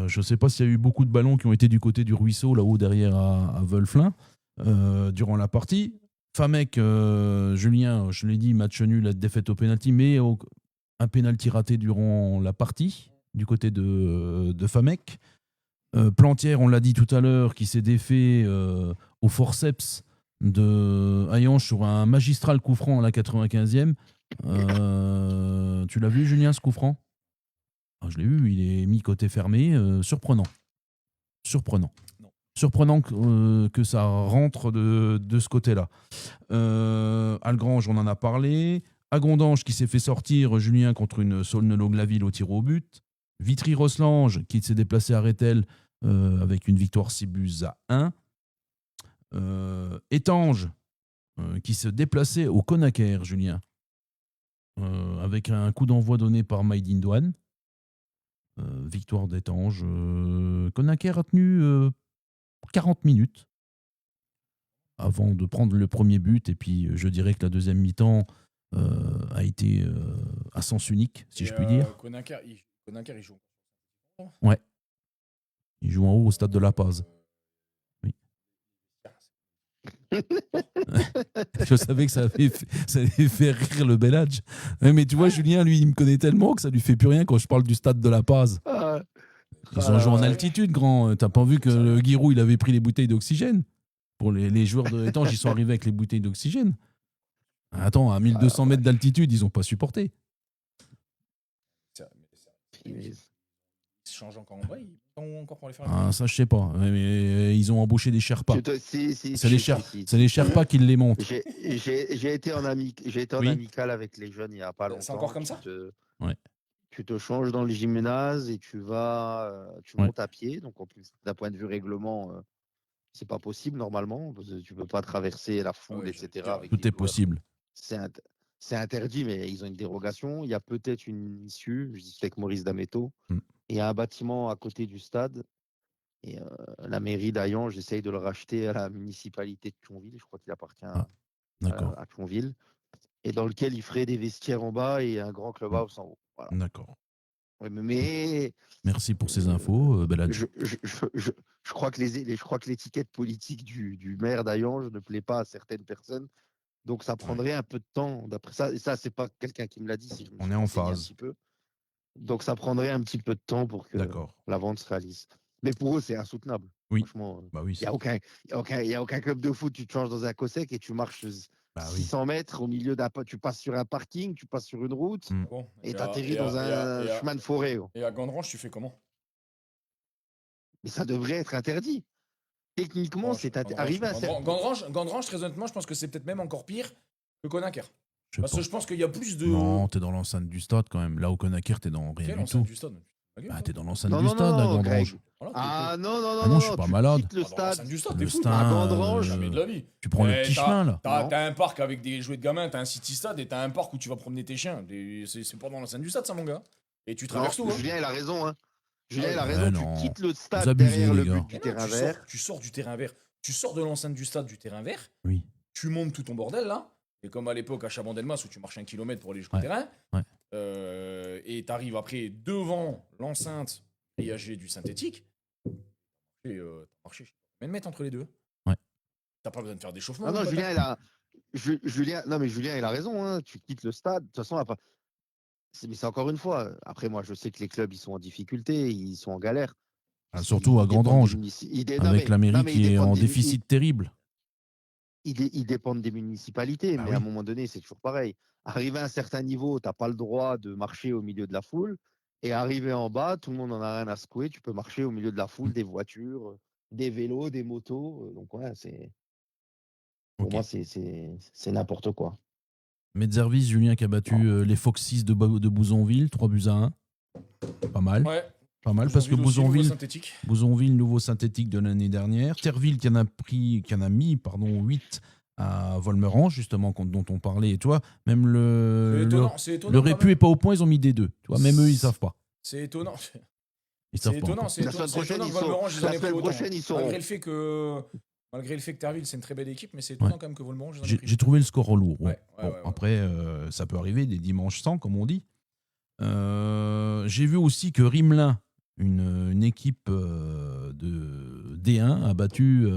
Je ne sais pas s'il y a eu beaucoup de ballons qui ont été du côté du ruisseau, là-haut derrière à Wolflin, durant la partie. Famec, Julien, je l'ai dit, match nul, la défaite au pénalty, mais un pénalty raté durant la partie du côté de Famec. Plantière, on l'a dit tout à l'heure, qui s'est défait au forceps de Hayange sur un magistral coup franc à la 95e. Tu l'as vu, Julien, ce coup franc? Je l'ai vu, il est mis côté fermé. Surprenant. Surprenant que ça rentre de ce côté-là. Algrange, on en a parlé. Agondange qui s'est fait sortir, Julien, contre une Saulnelot-Glaville au tir au but. Vitry-Roslange qui s'est déplacé à Rethel avec une victoire 6-1. Étanges qui se déplaçait au Conacher, Julien, avec un coup d'envoi donné par Maïdine Douane. Victoire d'Étanges. Conacher a tenu 40 minutes avant de prendre le premier but. Et puis, je dirais que la deuxième mi-temps a été à sens unique, si je puis dire. Conacher, il joue. Ouais. Il joue en haut au stade de La Paz. Oui. Je savais que ça allait faire rire le Belhadj. Ouais, mais tu vois, Julien, lui, il me connaît tellement que ça lui fait plus rien quand je parle du stade de La Paz. Ah, Ils ont joué en ouais. altitude, grand. T'as pas vu que le Giroud, il avait pris les bouteilles d'oxygène? Pour les joueurs de l'étange, ils sont arrivés avec les bouteilles d'oxygène. Attends, à 1200 mètres d'altitude, ils ont pas supporté. Ils se changent encore en bas, ils sont encore pour les faire. Ah, ça, je sais pas. Mais ils ont embauché des Sherpas. Si, C'est les Sherpas qui les montent. J'ai été en Oui. amical avec les jeunes il n'y a pas longtemps. C'est encore comme ça? Ouais. Tu te changes dans le gymnase et tu montes à pied. Donc, en plus, d'un point de vue règlement, c'est pas possible normalement. Parce que tu peux pas traverser la foule, Ouais, etc. avec Tout des est joueurs. possible. C'est interdit, mais ils ont une dérogation. Il y a peut-être une issue. Je discutais avec Maurice Dameto. Il y a un bâtiment à côté du stade. Et la mairie d'Ayan, j'essaye de le racheter à la municipalité de Thionville. Je crois qu'il appartient à Thionville. Et dans lequel il ferait des vestiaires en bas et un grand clubhouse en haut. Voilà. D'accord. Ouais, mais merci pour ces infos, Belhadj. je crois que l'étiquette politique du maire d'Ayange ne plaît pas à certaines personnes. Donc ça prendrait un peu de temps. D'après ça, et ça, c'est pas quelqu'un qui me l'a dit. Si je me On suis est en renseigné phase. un petit peu. Donc ça prendrait un petit peu de temps pour que D'accord. la vente se réalise. Mais pour eux, c'est insoutenable. Oui. Franchement, Bah oui. il n'y a aucun club de foot. Tu te changes dans un COSEC et tu marches 600 mètres au milieu tu passes sur un parking, tu passes sur une route et tu atterris dans un chemin de forêt. Et à Gandrange, tu fais comment? Mais ça devrait être interdit. Techniquement, c'est arrivé à Gandrange, très honnêtement, je pense que c'est peut-être même encore pire que Conacher. Parce que je pense qu'il y a plus de. Non, t'es dans l'enceinte du stade quand même. Là, au Conacher, t'es dans rien du tout. Du stade. Bah, t'es dans l'enceinte du stade à Gandrange. Ah non, non, je suis pas malade. Le stade. Le stade, à Gandrange. Jamais de la vie. Tu prends le petit chemin là. T'as un parc avec des jouets de gamins, t'as un city stade et t'as un parc où tu vas promener tes chiens. C'est pas dans l'enceinte du stade, ça, mon gars. Et tu traverses tout. Julien, il a raison. Julien, il a Ouais, raison. non. Tu quittes le Vous stade abusez, derrière les le gars. but du terrain vert. Tu sors du terrain vert. Tu sors de l'enceinte du stade du terrain vert. Oui. Tu montes tout ton bordel là. Et comme à l'époque à Chabandelmas où tu marches 1 kilomètre pour aller jusqu'au terrain. Et t'arrives après devant l'enceinte grillagée du synthétique. Et t'as marché combien de mètres entre les deux? Ouais. T'as pas besoin de faire d'échauffement. Non, Julien, il a raison. Tu quittes le stade. De toute façon, mais c'est encore une fois. Après, moi, je sais que les clubs, ils sont en difficulté, ils sont en galère. Surtout à Gandrange, avec la mairie qui est en déficit terrible. Ils dépendent des municipalités, mais à un moment donné, c'est toujours pareil. Arrivé à un certain niveau, tu n'as pas le droit de marcher au milieu de la foule. Et arrivé en bas, tout le monde n'en a rien à secouer. Tu peux marcher au milieu de la foule, des voitures, des vélos, des motos. Donc, pour moi, c'est n'importe quoi. Metzervis, Julien qui a battu les Foxys de Bouzonville, 3-1. Pas mal. Ouais. Pas mal parce que Bouzonville, nouveau synthétique de l'année dernière. Terville qui en a mis 8 à Volmerange, justement, dont on parlait. Et toi, même c'est étonnant, le Répu n'est pas au point, ils ont mis des 2. Tu vois, même eux, ils savent pas. C'est étonnant. C'est étonnant. La semaine prochaine, ils seront. Malgré le fait que Terville, c'est une très belle équipe, mais c'est étonnant quand même que Volmerange. J'ai trouvé le score lourd. Après, ça peut arriver des dimanches sans, comme on dit. J'ai vu aussi que Rimelin, une équipe de D1, a battu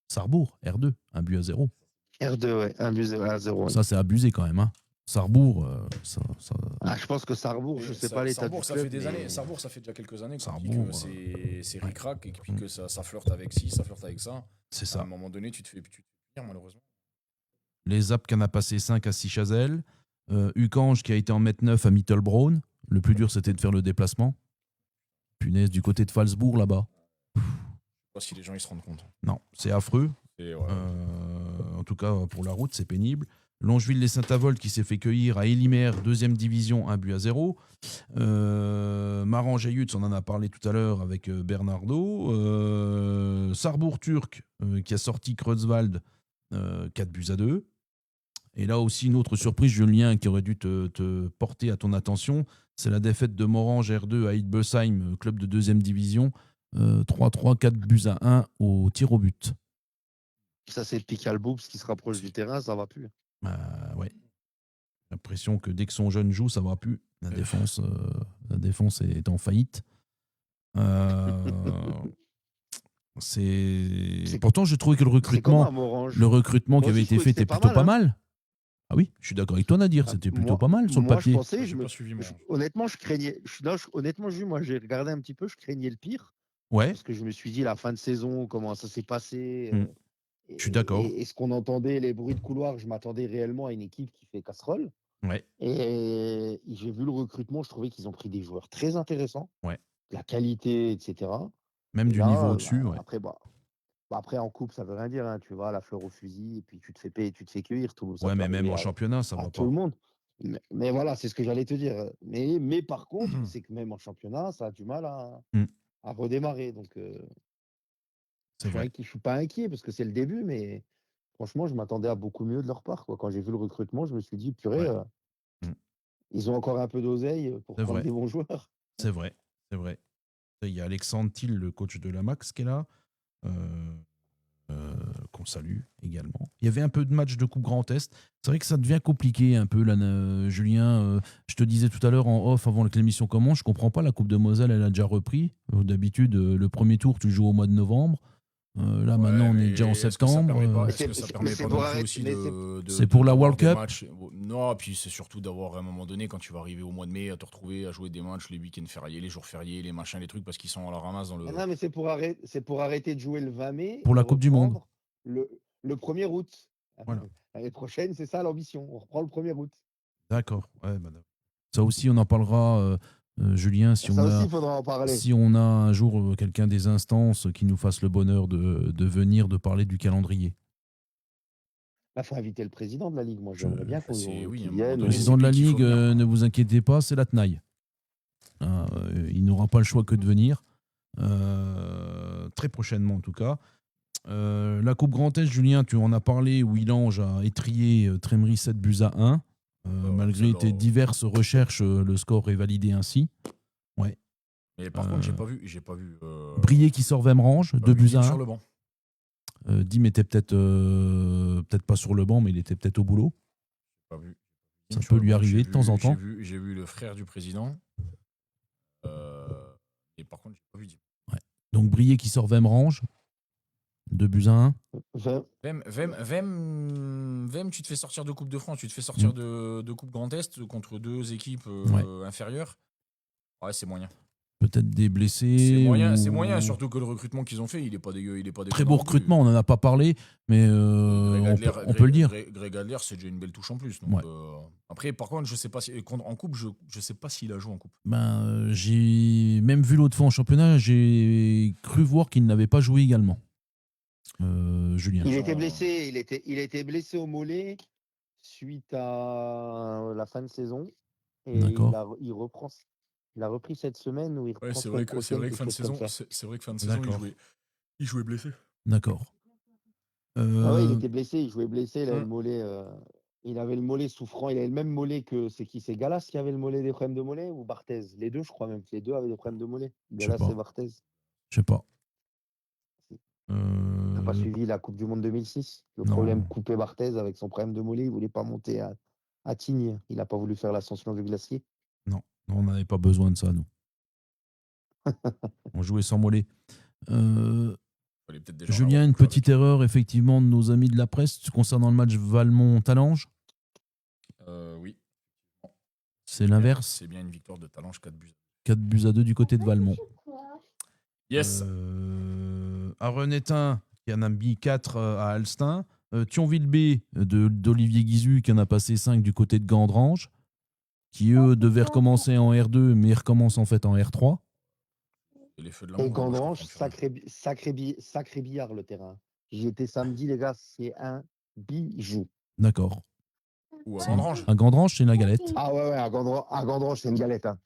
Sarrebourg, R2, 1-0. R2, 1-0. Ça, c'est abusé quand même. Sarrebourg, je pense que Sarrebourg, je ne sais pas l'état du club. Ça fait des années. Sarrebourg, ça fait déjà quelques années que c'est ric-rac et puis que ça flirte avec ci, ça flirte avec ça. C'est ça. À un moment donné, tu te fais pire, malheureusement. Les Zappes qui en a passé 5 à 6 Chazelle. Ucange qui a été en mettre 9 à Mittelbraun. Le plus dur, c'était de faire le déplacement. Punaise, du côté de Falsbourg, là-bas. Je ne sais pas si les gens ils se rendent compte. Non, c'est affreux. En tout cas, pour la route, c'est pénible. Longeville-les-Saint-Avold qui s'est fait cueillir à Elimère, 2e division, 1-0. Maran-Jaillutz, on en a parlé tout à l'heure avec Bernardo. Sarrebourg-Turc qui a sorti Kreuzwald, 4-2. Et là aussi, une autre surprise, Julien, qui aurait dû te porter à ton attention, c'est la défaite de Morange R2 à Hildesheim, club de 2e division, 3-3, 4-1 au tir au but. Ça, c'est Pical Boobs qui se rapproche du terrain, ça va plus. Ouais. J'ai l'impression que dès que son jeune joue, ça va plus. La défense est en faillite. Pourtant, j'ai trouvé que C'est comment à Morange? le recrutement qui Moi avait aussi, je été trouvais fait que c'était était pas plutôt mal, pas hein. mal. Ah oui, je suis d'accord avec toi, Nadir. C'était plutôt pas mal sur le Moi, papier. je pensais, J'ai pas suivi, moi. honnêtement, je craignais. Honnêtement, Jules, moi, j'ai regardé un petit peu, je craignais le pire. Ouais, Parce que je me suis dit, la fin de saison, comment ça s'est passé. Mm. Je suis d'accord. Et ce qu'on entendait, les bruits de couloir, je m'attendais réellement à une équipe qui fait casserole. Ouais, Et j'ai vu le recrutement, je trouvais qu'ils ont pris des joueurs très intéressants, ouais. de la qualité, etc. Même Et du niveau là, au-dessus, ouais. après, en coupe, ça veut rien dire, hein, tu vois, la fleur au fusil, et puis tu te fais payer, tu te fais cueillir. Ça Ouais, peut mais même arriver en championnat, ça à va tout pas. le monde. Mais voilà, c'est ce que j'allais te dire. Mais par contre, c'est que même en championnat, ça a du mal Mm. à redémarrer. Donc, C'est vrai. je suis pas inquiet parce que c'est le début, mais franchement, je m'attendais à beaucoup mieux de leur part, quoi. Quand j'ai vu le recrutement, je me suis dit, purée, Ouais. Mm. ils ont encore un peu d'oseille pour C'est prendre vrai. des bons joueurs. C'est vrai. C'est vrai. Il y a Alexandre Thiel, le coach de la Max, qui est là. Qu'on salue également. Il y avait un peu de match de Coupe Grand Est. C'est vrai que ça devient compliqué un peu, là, Julien. Je te disais tout à l'heure en off, avant que l'émission commence, je comprends pas, la Coupe de Moselle, elle a déjà repris. D'habitude, le premier tour, tu joues au mois de novembre. Là, maintenant, on est déjà en septembre. Est-ce que ça permet pas non plus aussi c'est pour la World Cup matchs... Non, puis c'est surtout d'avoir à un moment donné, quand tu vas arriver au mois de mai, à te retrouver à jouer des matchs les week-ends fériés, les jours fériés, les machins, les trucs, parce qu'ils sont à la ramasse dans le. Non, mais c'est pour arrêter de jouer le 20 mai. Pour la et Coupe du Monde. Le 1er août. Voilà. L'année prochaine, c'est ça l'ambition. On reprend le 1er août. D'accord. Ouais, madame. Ça aussi, on en parlera, Julien, si Ça aussi, il faudra en parler. si on a un jour quelqu'un des instances qui nous fasse le bonheur de venir, de parler du calendrier. Il faut inviter le président de la Ligue. Moi, j'aimerais bien qu'il oui, vienne. Le président de la Ligue, ne vous inquiétez pas, c'est la tenaille. Il n'aura pas le choix que de venir. Très prochainement, en tout cas. La Coupe Grand Est, Julien, tu en as parlé, où Illange a étrié Trémery 7-1. Malgré tes diverses recherches, le score est validé ainsi. Ouais. Mais par contre, j'ai pas vu. Brié qui sort Vemrange, 2-1. Sur le banc. Dim était peut-être pas sur le banc, mais il était peut-être au boulot. Pas vu. Ça peut lui arriver de temps en temps. J'ai vu le frère du président. Et par contre, j'ai pas vu Dim. Ouais. Donc Brié qui sort Vemrange, 2-1. Vem, tu te fais sortir de Coupe de France, tu te fais sortir de Coupe Grand Est contre deux équipes inférieures. Ouais, c'est moyen. Peut-être des blessés. C'est moyen, surtout que le recrutement qu'ils ont fait, il est pas dégueu. Très beau recrutement, on n'en a pas parlé, mais on peut le dire. Greg Adler, c'est déjà une belle touche en plus. Donc, après, par contre, je sais pas si en coupe, je sais pas s'il a joué en coupe. J'ai même vu l'autre fois en championnat, j'ai cru voir qu'il n'avait pas joué également. Julien. Il était blessé. Il était blessé au mollet suite à la fin de saison. Et il a repris cette semaine où il reprend. C'est vrai que fin de saison, il jouait blessé. D'accord. Il était blessé, il jouait blessé, il avait le mollet. Il avait le mollet souffrant, il avait le même mollet que c'est Galas qui avait le mollet, des problèmes de mollet, ou Barthez? Les deux, je crois même. Les deux avaient des problèmes de mollet. Galas et Barthez. Je sais pas. Il n'a pas suivi la Coupe du Monde 2006. Le problème coupé Barthez avec son problème de mollet, il ne voulait pas monter à Tignes. Il n'a pas voulu faire l'ascension du glacier. Non, on n'avait pas besoin de ça, nous. On jouait sans mollet. Julien, une petite erreur effectivement de nos amis de la presse concernant le match Valmont-Talange. Oui. C'est l'inverse. C'est bien une victoire de Talange, 4-2 du côté de Valmont. Yes. À Renétin, qui en a mis 4 à Alstin. Thionville B d'Olivier Guizu, qui en a passé 5 du côté de Gandrange, qui eux devaient recommencer en R2, mais ils recommencent en fait en R3. Et Gandrange, sacré billard le terrain. J'y étais samedi, les gars, c'est un bijou. D'accord. Ou à Gandrange. À Gandrange, c'est une galette. Ah ouais, à Gandrange, c'est une galette. Hein.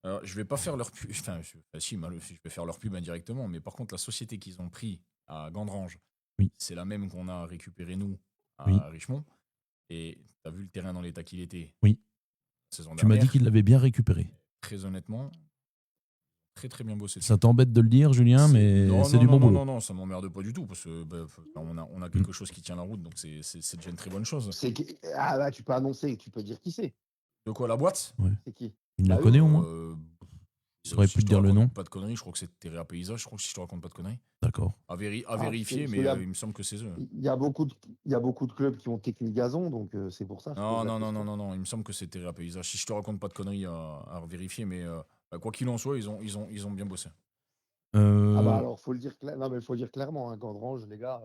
Alors, je vais pas faire leur pub. Enfin, si, je vais faire leur pub indirectement, mais par contre, la société qu'ils ont pris à Gandrange, c'est la même qu'on a récupéré nous à Richemont. Et tu as vu le terrain dans l'état qu'il était. Oui. Saison tu m'as dit qu'il l'avait bien récupéré. Très honnêtement, très très bien bossé. Ça t'embête de le dire, Julien, mais c'est du bon boulot. Non, ça m'emmerde pas du tout, parce que on a quelque chose qui tient la route, donc c'est déjà une très bonne chose. Tu peux annoncer, tu peux dire qui c'est. De quoi, la boîte? C'est qui? Il la connaît au moins? Je saurais plus te dire le nom. Pas de conneries, je crois que c'est Terrea Paysage, je crois que si je te raconte pas de conneries. D'accord. À vérifier, mais il me semble que c'est eux. Il y a beaucoup de clubs qui ont Technique Gazon, donc c'est pour ça. Non, il me semble que c'est Terrea Paysage. Si je te raconte pas de conneries à vérifier, mais quoi qu'il en soit, ils ont bien bossé. Alors, faut le dire faut le dire clairement, hein, Gandrange, les gars.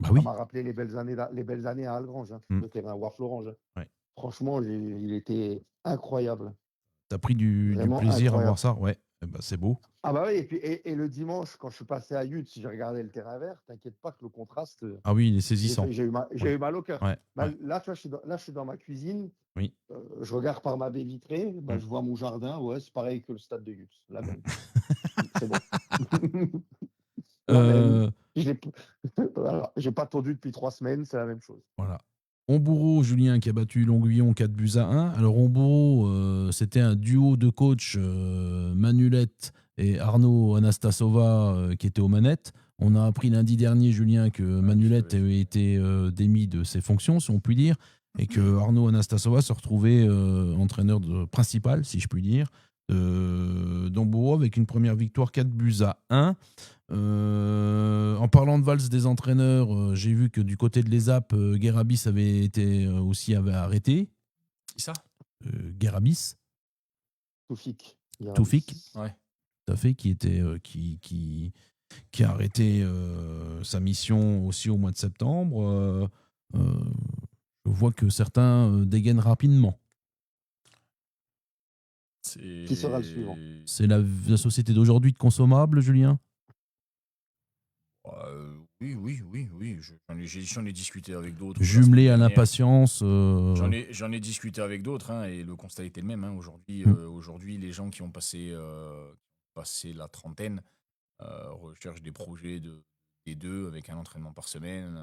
Bah Ça oui. m'a rappelé les belles années à Algrange, hein, le terrain Waf-Lorange. Ouais. Franchement, il était incroyable. T'as pris du Vraiment plaisir à incroyable. voir ça, ouais. C'est beau. Ah bah oui, et le dimanche, quand je suis passé à Yutz, si j'ai regardé le terrain vert, t'inquiète pas que le contraste, Ah oui, il est saisissant. j'ai eu mal au cœur. Ouais, Bah, ouais. là, tu vois, je suis dans ma cuisine. Oui. Je regarde par ma baie vitrée, je vois mon jardin. Ouais, c'est pareil que le stade de Yutz. La même. C'est bon. La même. J'ai pas tondu depuis 3 semaines, c'est la même chose. Voilà. Homburo, Julien, qui a battu Longuillon 4-1. Alors, Homburo, c'était un duo de coach, Manulette et Arnaud Anastasova, qui étaient aux manettes. On a appris lundi dernier, Julien, que Manulette avait été démis de ses fonctions, si on peut dire, et que Arnaud Anastasova se retrouvait entraîneur principal, si je puis dire, d'Homburo, avec une première victoire 4-1. En parlant de valse des entraîneurs, j'ai vu que du côté de l'ESAP, Guerabis avait arrêté. Qui ça Guerabis. Toufik. Ouais. Tout à fait, qui a arrêté sa mission aussi au mois de septembre. Je vois que certains dégainent rapidement. Qui sera le suivant? C'est la société d'aujourd'hui de consommables, Julien? Oui. J'en ai discuté avec d'autres. Jumelé à l'impatience. J'en ai discuté avec d'autres, hein, et le constat était le même. Hein. Aujourd'hui, les gens qui ont passé la trentaine recherchent des projets des deux avec un entraînement par semaine,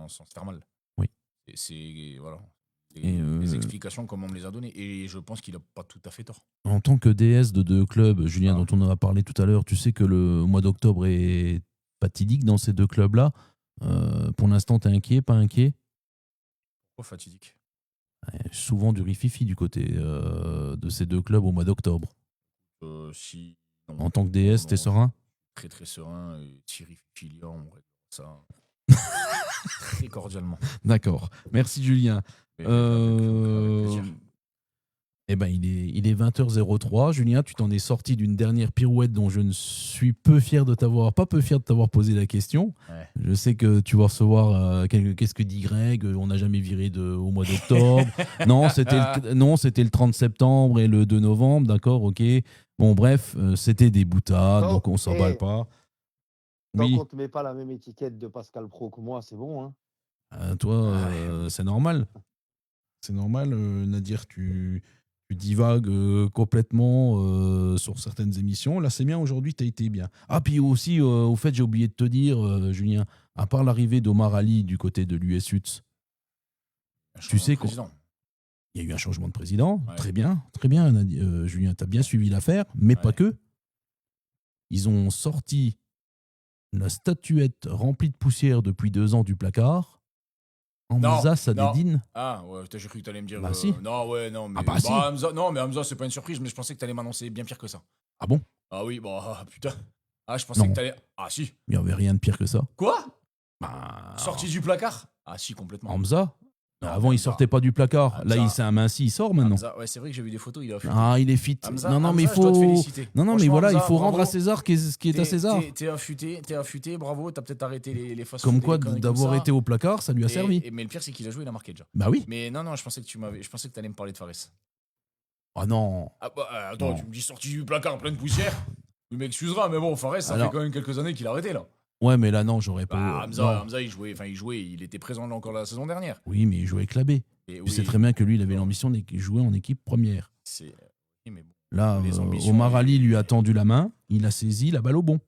sans se faire mal. Oui. C'est voilà. Les explications, comme on me les a données. Et je pense qu'il n'a pas tout à fait tort. En tant que DS de 2 clubs, Julien, dont on en a parlé tout à l'heure, tu sais que le mois d'octobre est fatidique dans ces 2 clubs-là. Pour l'instant, t'es inquiet, pas inquiet? Pourquoi fatidique? Souvent du rififi du côté de ces 2 clubs au mois d'octobre. En tant que DS, t'es serein? Très très serein. Thierry Filia, on règle ça très cordialement. D'accord. Merci, Julien. Avec plaisir. Eh ben, il est 20h03. Julien, tu t'en es sorti d'une dernière pirouette dont je ne suis pas peu fier de t'avoir posé la question. Ouais. Je sais que tu vas recevoir qu'est-ce que dit Greg, on n'a jamais viré au mois d'octobre. non, c'était le 30 septembre et le 2 novembre, d'accord, ok. Bon, bref, c'était des boutades, donc on s'emballe pas. Tant qu'on ne te met pas la même étiquette de Pascal Pro que moi, c'est bon. Hein. Toi, c'est normal. C'est normal, Nadir, tu divagues complètement sur certaines émissions. Là, c'est bien, aujourd'hui, tu as été bien. Ah, puis aussi, au fait, j'ai oublié de te dire, Julien, à part l'arrivée d'Omar Ali du côté de l'US UTS, tu sais qu'il y a eu un changement de président. Ouais. Très bien, Julien, tu as bien suivi l'affaire, mais pas que. Ils ont sorti la statuette remplie de poussière depuis 2 ans du placard. Hamza Sadedine. Ah, ouais, j'ai cru que tu allais me dire. Si. Non, mais. Si. Hamza, non, mais Hamza, c'est pas une surprise, mais je pensais que tu allais m'annoncer bien pire que ça. Ah bon? Ah oui, putain. Ah, je pensais que tu allais. Ah, si. Il n'y avait rien de pire que ça. Quoi? Sorti du placard? Ah, si, complètement. Hamza? Avant, il sortait pas du placard. Hamza. Là, il s'est aminci, il sort maintenant. Hamza, ouais, c'est vrai que j'ai vu des photos, il est affûté. Ah, il est fit. Hamza, mais il faut. Non, mais voilà, il faut rendre à César ce qui est à César. T'es affûté, bravo, t'as peut-être arrêté les fausses. Comme quoi, d'avoir été au placard, ça lui a servi. Mais le pire, c'est qu'il a joué, il a marqué déjà. Bah oui. Mais non, je pensais que t'allais me parler de Fares. Ah non. Attends, tu me dis sorti du placard plein de poussière. Tu m'excuseras, mais bon, Fares, ça fait quand même quelques années qu'il a arrêté là. Ouais, mais là, non, j'aurais pas. Hamza, il jouait, il était présent encore la saison dernière. Oui, mais il jouait avec l'Abbé. Tu sais très bien que lui, il avait l'ambition de jouer en équipe première. Mais bon, là, Omar Ali lui a tendu la main, il a saisi la balle au bon.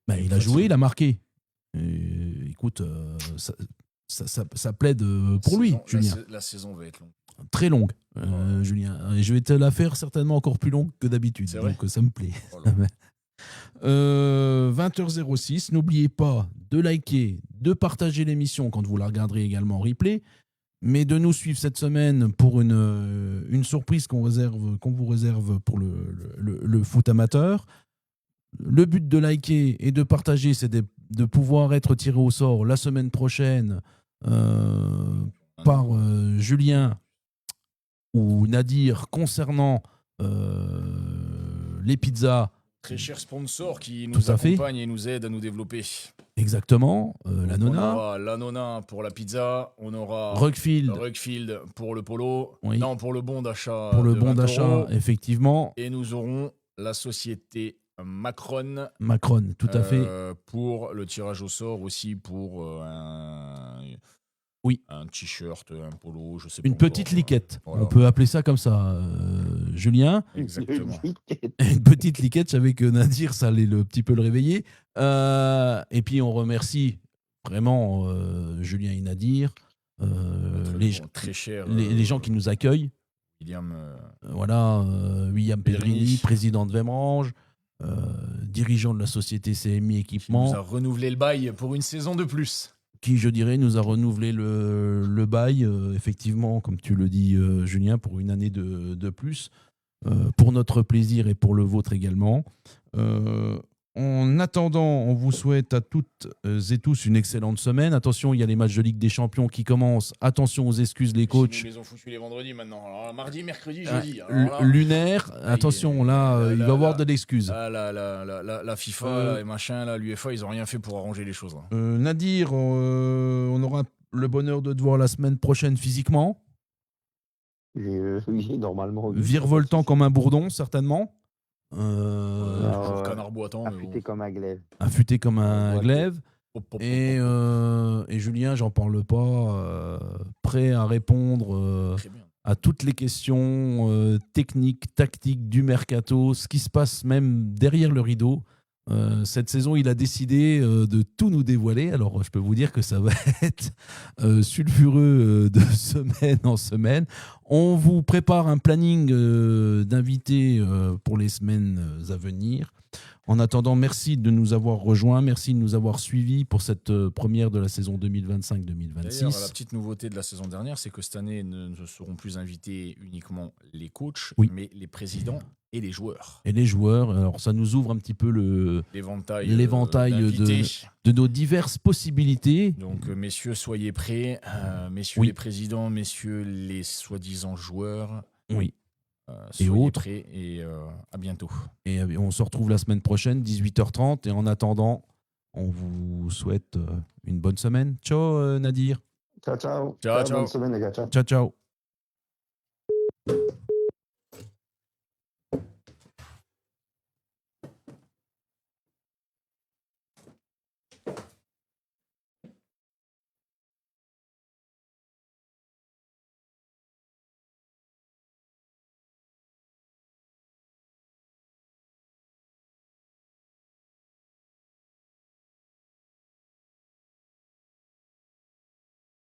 Il a joué, il a marqué. Écoute, ça plaide pour lui, Julien. La saison va être longue. Très longue, Julien. Et je vais te la faire certainement encore plus longue que d'habitude. Donc ça me plaît. Voilà. 20h06, n'oubliez pas de liker, de partager l'émission quand vous la regarderez également en replay, mais de nous suivre cette semaine pour une surprise qu'on vous réserve pour le foot amateur. Le but de liker et de partager, c'est de pouvoir être tiré au sort la semaine prochaine par Julien ou Nadir concernant les pizzas. Très cher sponsor qui Tout nous à fait. accompagne et nous aide à nous développer. Exactement, la Donc, Nona. On aura la Nona pour la pizza, on aura Rockfield Ruckfield pour le polo, Oui. non pour le bon d'achat. pour le de bon 20 d'achat, euros. effectivement. Et nous aurons la société Macron Macron, tout à fait. pour le tirage au sort aussi pour Oui. un t-shirt, un polo, je sais pas. Une petite encore. liquette. Voilà. On peut appeler ça comme ça, Julien. Exactement. Une petite liquette, je savais que Nadir, ça allait un petit peu le réveiller. Et puis on remercie vraiment Julien et Nadir, Très cher. les gens qui nous accueillent. William. Voilà, William Pedrini, Pedrini. président de Vemrange, dirigeant de la société CMI Qui nous Équipement, a renouvelé le bail pour une saison de plus. qui, je dirais, nous a renouvelé le bail, effectivement, comme tu le dis, Julien, pour une année de plus, pour notre plaisir et pour le vôtre également. En attendant, on vous souhaite à toutes et tous une excellente semaine. Attention, il y a les matchs de Ligue des Champions qui commencent. Attention aux excuses, les coachs. Ils ont foutu les vendredis maintenant. Alors, mardi, mercredi, Ah, jeudi. Alors là, lunaire, attention, là, il va y avoir de l'excuse. la FIFA là, et machin, là, l'UEFA, ils ont rien fait pour arranger les choses. Là. Nadir, on aura le bonheur de te voir la semaine prochaine physiquement. Oui, normalement. oui. Virevoltant comme un bourdon, certainement. Toujours canard boitant. mais Affûté bon. comme un glaive. Affûté comme un Ouais. glaive. Hop, hop, hop, Et Julien, j'en parle pas, prêt à répondre Très bien. à toutes les questions techniques, tactiques du mercato, ce qui se passe même derrière le rideau. Cette saison, il a décidé de tout nous dévoiler. Alors, je peux vous dire que ça va être sulfureux de semaine en semaine. On vous prépare un planning d'invités pour les semaines à venir. En attendant, merci de nous avoir rejoints, merci de nous avoir suivis pour cette première de la saison 2025-2026. D'ailleurs, la petite nouveauté de la saison dernière, c'est que cette année, ne seront plus invités uniquement les coachs, Oui. mais les présidents et les joueurs. Et les joueurs, alors ça nous ouvre un petit peu L'éventail d'invités. De nos diverses possibilités. Donc, messieurs, soyez prêts. Messieurs Oui. les présidents, messieurs les soi-disant joueurs. Oui. Soyez autres. prêts et à bientôt. Et on se retrouve la semaine prochaine, 18h30. Et en attendant, on vous souhaite une bonne semaine. Ciao Nadir. Ciao, ciao. Ciao, ciao. Bonne semaine, les gars. Ciao. Ciao, ciao.